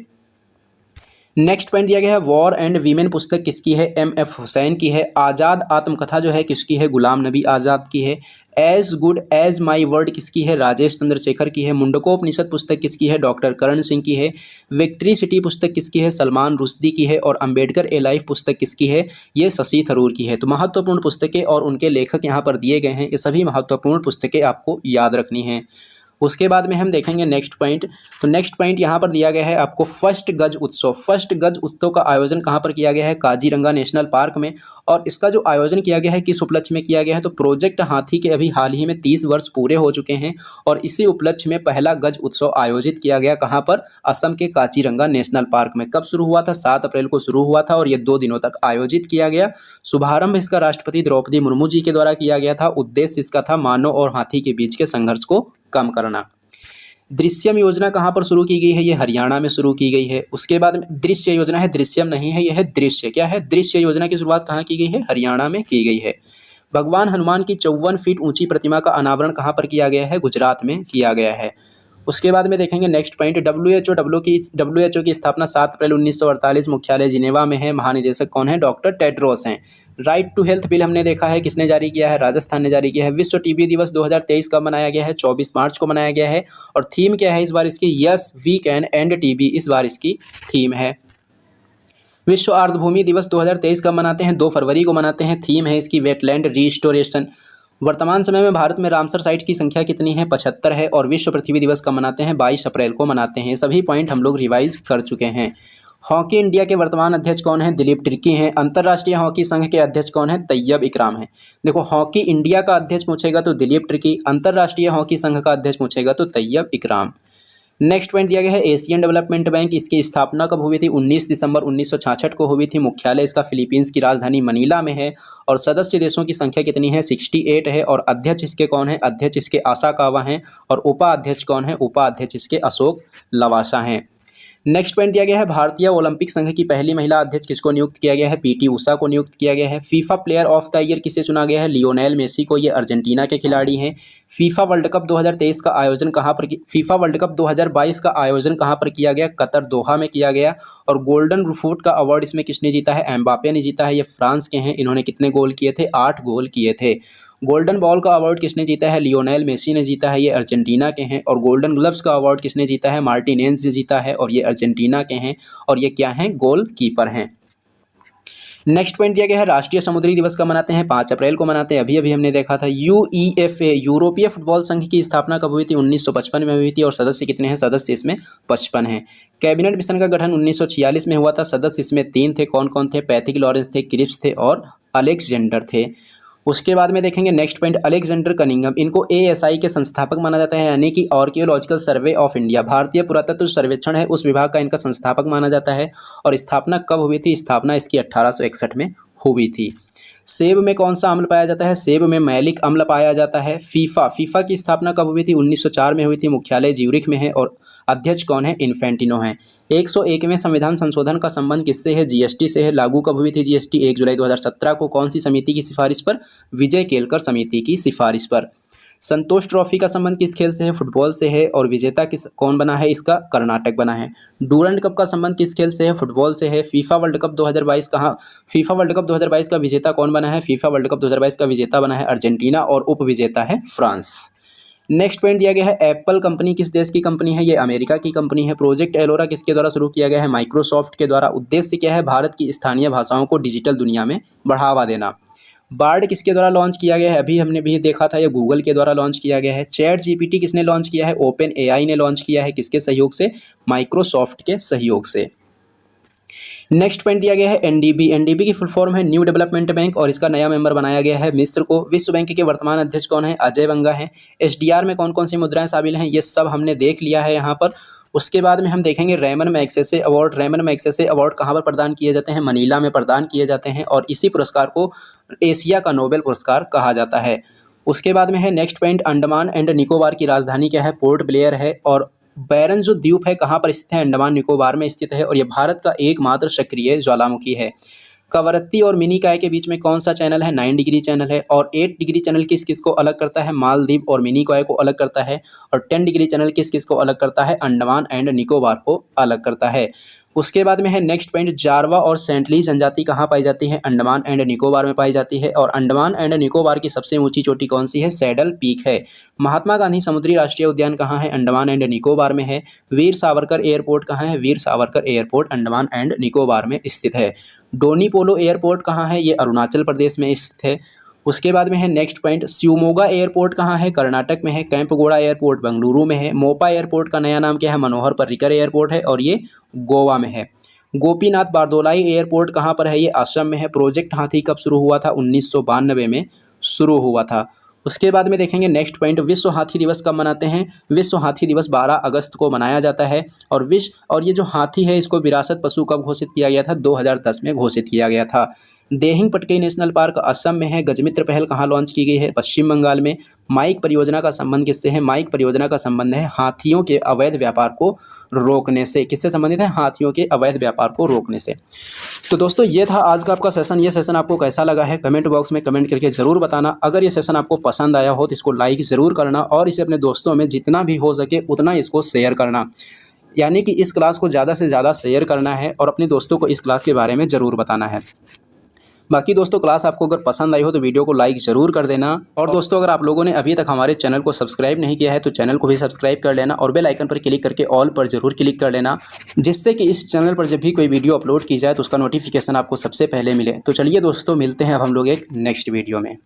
नेक्स्ट पॉइंट दिया गया है वॉर एंड वीमेन पुस्तक किसकी है? M.F. हुसैन की है। आज़ाद आत्मकथा जो है किसकी है? गुलाम नबी आज़ाद की है। As good as my word किसकी है? राजेश चंद्रशेखर की है। मुंडकोपनिषद पुस्तक किसकी है? डॉक्टर करण सिंह की है। विक्ट्री सिटी पुस्तक किसकी है? सलमान रुश्दी की है। और अंबेडकर ए लाइफ पुस्तक किसकी है? ये शशि थरूर की है। तो महत्वपूर्ण पुस्तकें और उनके लेखक यहाँ पर दिए गए हैं। ये सभी महत्वपूर्ण पुस्तकें आपको याद रखनी हैं। उसके बाद में हम देखेंगे नेक्स्ट पॉइंट। तो नेक्स्ट पॉइंट यहाँ पर दिया गया है आपको फर्स्ट गज उत्सव। फर्स्ट गज उत्सव का आयोजन कहाँ पर किया गया है? काजीरंगा नेशनल पार्क में। और इसका जो आयोजन किया गया है किस उपलक्ष्य में किया गया है? तो प्रोजेक्ट हाथी के अभी हाल ही में 30 वर्ष पूरे हो चुके हैं। और इसी उपलक्ष्य में पहला गज उत्सव आयोजित किया गया कहाँ पर? असम के काजीरंगा नेशनल पार्क में। कब शुरू हुआ था? 7 अप्रैल को शुरू हुआ था और ये 2 दिनों तक आयोजित किया गया। शुभारंभ इसका राष्ट्रपति द्रौपदी मुर्मू जी के द्वारा किया गया था। उद्देश्य इसका था मानव और हाथी के बीच के संघर्ष को कम करना। दृश्यम योजना कहाँ पर शुरू की गई है? ये हरियाणा में शुरू की गई है। उसके बाद में दृश्य योजना है, दृश्यम नहीं है, यह है दृश्य। क्या है? दृश्य योजना की शुरुआत कहाँ की गई है? हरियाणा में की गई है। भगवान हनुमान की 54 फीट ऊंची प्रतिमा का अनावरण कहाँ पर किया गया है? गुजरात में किया गया है। उसके बाद में देखेंगे नेक्स्ट पॉइंट WHO की स्थापना 7 अप्रैल 1948 मुख्यालय जिनेवा में है। महानिदेशक कौन है? डॉक्टर टेड्रोस हैं। राइट टू हेल्थ बिल हमने देखा है किसने जारी किया है? राजस्थान ने जारी किया है। विश्व टीबी दिवस 2023 कब मनाया गया है? 24 मार्च को मनाया गया है। और थीम क्या है इस बार इसकी? Yes we can end TB इस बार इसकी थीम है। विश्व आर्द्रभूमि दिवस 2023 कब मनाते हैं? 2 फरवरी को मनाते हैं। थीम है इसकी वेटलैंड रिस्टोरेशन। वर्तमान समय में भारत में रामसर साइट की संख्या कितनी है? 75 है। और विश्व पृथ्वी दिवस कब मनाते हैं? 22 अप्रैल को मनाते हैं। सभी पॉइंट हम लोग रिवाइज कर चुके हैं। हॉकी इंडिया के वर्तमान अध्यक्ष कौन है? दिलीप तिर्की हैं। अंतर्राष्ट्रीय हॉकी संघ के अध्यक्ष कौन है? तैयब इकराम है। देखो हॉकी इंडिया का अध्यक्ष पूछेगा तो दिलीप तिर्की, अंतर्राष्ट्रीय हॉकी संघ का अध्यक्ष पूछेगा तो तैयब इकराम। नेक्स्ट पॉइंट दिया गया है एशियन डेवलपमेंट बैंक। इसकी स्थापना कब हुई थी? 19 दिसंबर 1966 को हुई थी। मुख्यालय इसका फिलीपींस की राजधानी मनीला में है। और सदस्य देशों की संख्या कितनी है? 68 है। और अध्यक्ष इसके कौन है? अध्यक्ष इसके आशा कावा हैं। और उपाध्यक्ष कौन है? उपाध्यक्ष इसके अशोक लवासा हैं। नेक्स्ट पॉइंट दिया गया है भारतीय ओलंपिक संघ की पहली महिला अध्यक्ष किसको नियुक्त किया गया है? PT उषा को नियुक्त किया गया है। FIFA player of the year किसे चुना गया है? लियोनेल मेसी को। ये अर्जेंटीना के खिलाड़ी हैं। फीफा वर्ल्ड कप 2023 का आयोजन कहाँ पर? फीफा वर्ल्ड कप 2022 का आयोजन कहाँ पर किया गया? कतर दोहा में किया गया। और गोल्डन फुट का अवार्ड इसमें किसने जीता है? एम्बापे ने जीता है। ये फ्रांस के हैं। इन्होंने कितने गोल किए थे? 8 गोल किए थे। गोल्डन बॉल का अवार्ड किसने जीता है? लियोनेल मेसी ने जीता है। ये अर्जेंटीना के हैं। और गोल्डन ग्लव्स का अवार्ड किसने जीता है? मार्टिनेज ने जीता है। और ये अर्जेंटीना के हैं। और ये क्या हैं? गोल कीपर हैं। नेक्स्ट पॉइंट दिया गया है राष्ट्रीय समुद्री दिवस कब मनाते हैं? 5 अप्रैल को मनाते हैं। अभी हमने देखा था। UEFA यूरोपीय फुटबॉल संघ की स्थापना कब हुई थी? 1955 में हुई थी। और सदस्य कितने हैं? सदस्य इसमें 55 हैं। कैबिनेट मिशन का गठन 1946 में हुआ था। सदस्य इसमें 3 थे। कौन कौन थे? पैथिक लॉरेंस थे, क्रिप्स थे और अलेक्जेंडर थे। उसके बाद में देखेंगे नेक्स्ट पॉइंट अलेक्जेंडर कनिंघम। इनको ASI के संस्थापक माना जाता है, यानी कि आर्कियोलॉजिकल सर्वे ऑफ इंडिया। भारतीय पुरातत्व सर्वेक्षण है उस विभाग का इनका संस्थापक माना जाता है। और स्थापना कब हुई थी? स्थापना इसकी 1861 में हुई थी। सेब में कौन सा अम्ल पाया जाता है? सेब में मैलिक अम्ल पाया जाता है। फीफा की स्थापना कब हुई थी? 1904 में हुई थी। मुख्यालय ज्यूरिख में है। और अध्यक्ष कौन है? इन्फेंटिनो है। 101वें संविधान संशोधन का संबंध किससे है? जीएसटी से है। लागू कब हुई थी जीएसटी? 1 जुलाई 2017 को। कौन सी समिति की सिफारिश पर? विजय केलकर समिति की सिफारिश पर। संतोष ट्रॉफी का संबंध किस खेल से है? फुटबॉल से है। और विजेता कौन बना है इसका? कर्नाटक बना है। डूरंड कप का संबंध किस खेल से है? फुटबॉल से है। फीफा वर्ल्ड कप 2022 का विजेता कौन बना है? फीफा वर्ल्ड कप 2022 का विजेता बना है अर्जेंटीना और उपविजेता है फ्रांस। नेक्स्ट पॉइंट दिया गया है, एप्पल कंपनी किस देश की कंपनी है? ये अमेरिका की कंपनी है। प्रोजेक्ट एलोरा किसके द्वारा शुरू किया गया है? माइक्रोसॉफ्ट के द्वारा। उद्देश्य क्या है? भारत की स्थानीय भाषाओं को डिजिटल दुनिया में बढ़ावा देना। बार्ड किसके द्वारा लॉन्च किया गया है? अभी हमने भी देखा था, ये गूगल के द्वारा लॉन्च किया गया है। चैट जीपीटी किसने लॉन्च किया है? ओपन एआई ने लॉन्च किया है। किसके सहयोग से? माइक्रोसॉफ्ट के सहयोग से। नेक्स्ट पॉइंट दिया गया है एनडीबी। एनडीबी की फुल फॉर्म है न्यू डेवलपमेंट बैंक और इसका नया मेंबर बनाया गया है मिस्र को। विश्व बैंक के वर्तमान अध्यक्ष कौन है? अजय बंगा है। एसडीआर में कौन कौन सी मुद्राएं शामिल हैं? ये सब हमने देख लिया है यहाँ पर। उसके बाद में हम देखेंगे Ramon Magsaysay award. Ramon Magsaysay award कहाँ पर प्रदान किए जाते हैं? मनीला में प्रदान किए जाते हैं और इसी पुरस्कार को एशिया का नोबेल पुरस्कार कहा जाता है। उसके बाद में है next point, Andaman and Nicobar की राजधानी क्या है? पोर्ट ब्लेयर है। और बैरन जो द्वीप है कहाँ पर स्थित है? अंडमान निकोबार में स्थित है और यह भारत का एकमात्र सक्रिय ज्वालामुखी है। कवरत्ती और मिनीकॉय के बीच में कौन सा चैनल है? 9 डिग्री चैनल है। और 8 डिग्री चैनल किस किस को अलग करता है? मालदीव और मिनीकॉय को अलग करता है। और 10 डिग्री चैनल किस किस को अलग करता है? अंडमान एंड निकोबार को अलग करता है। उसके बाद में है नेक्स्ट पॉइंट, जारवा और सेंटली जनजाति कहाँ पाई जाती है? अंडमान एंड निकोबार में पाई जाती है। और अंडमान एंड निकोबार की सबसे ऊंची चोटी कौन सी है? सैडल पीक है। महात्मा गांधी समुद्री राष्ट्रीय उद्यान कहाँ है? अंडमान एंड निकोबार में है। वीर सावरकर एयरपोर्ट कहाँ है? वीर सावरकर एयरपोर्ट अंडमान एंड निकोबार में स्थित है। डोनी पोलो एयरपोर्ट कहाँ है? ये अरुणाचल प्रदेश में स्थित है। उसके बाद में है नेक्स्ट पॉइंट, शिवमोगा एयरपोर्ट कहाँ है? कर्नाटक में है। कैंपगोड़ा एयरपोर्ट बेंगलुरु में है। मोपा एयरपोर्ट का नया नाम क्या है? मनोहर पर्रिकर एयरपोर्ट है और ये गोवा में है। गोपीनाथ बारदोलाई एयरपोर्ट कहाँ पर है? ये असम में है। प्रोजेक्ट हाथी कब शुरू हुआ था? 1992 में शुरू हुआ था। उसके बाद में देखेंगे नेक्स्ट पॉइंट, विश्व हाथी दिवस कब मनाते हैं? विश्व हाथी दिवस 12 अगस्त को मनाया जाता है। और ये जो हाथी है इसको विरासत पशु कब घोषित किया गया था? 2010 में घोषित किया गया था। देहिंग पटकई नेशनल पार्क असम में है। गजमित्र पहल कहाँ लॉन्च की गई है? पश्चिम बंगाल में। माइक परियोजना का संबंध किससे है? माइक परियोजना का संबंध है हाथियों के अवैध व्यापार को रोकने से। किससे संबंधित है? हाथियों के अवैध व्यापार को रोकने से। तो दोस्तों ये था आज का आपका सेशन। ये सेशन आपको कैसा लगा है कमेंट बॉक्स में कमेंट करके ज़रूर बताना। अगर ये सेशन आपको पसंद आया हो तो इसको लाइक ज़रूर करना और इसे अपने दोस्तों में जितना भी हो सके उतना इसको शेयर करना। यानी कि इस क्लास को ज़्यादा से ज़्यादा शेयर करना है और अपने दोस्तों को इस क्लास के बारे में ज़रूर बताना है। बाकी दोस्तों क्लास आपको अगर पसंद आई हो तो वीडियो को लाइक ज़रूर कर देना। और दोस्तों अगर आप लोगों ने अभी तक हमारे चैनल को सब्सक्राइब नहीं किया है तो चैनल को भी सब्सक्राइब कर लेना और बेल आइकन पर क्लिक करके ऑल पर ज़रूर क्लिक कर लेना, जिससे कि इस चैनल पर जब भी कोई वीडियो अपलोड की जाए तो उसका नोटिफिकेशन आपको सबसे पहले मिले। तो चलिए दोस्तों मिलते हैं अब हम लोग एक नेक्स्ट वीडियो में।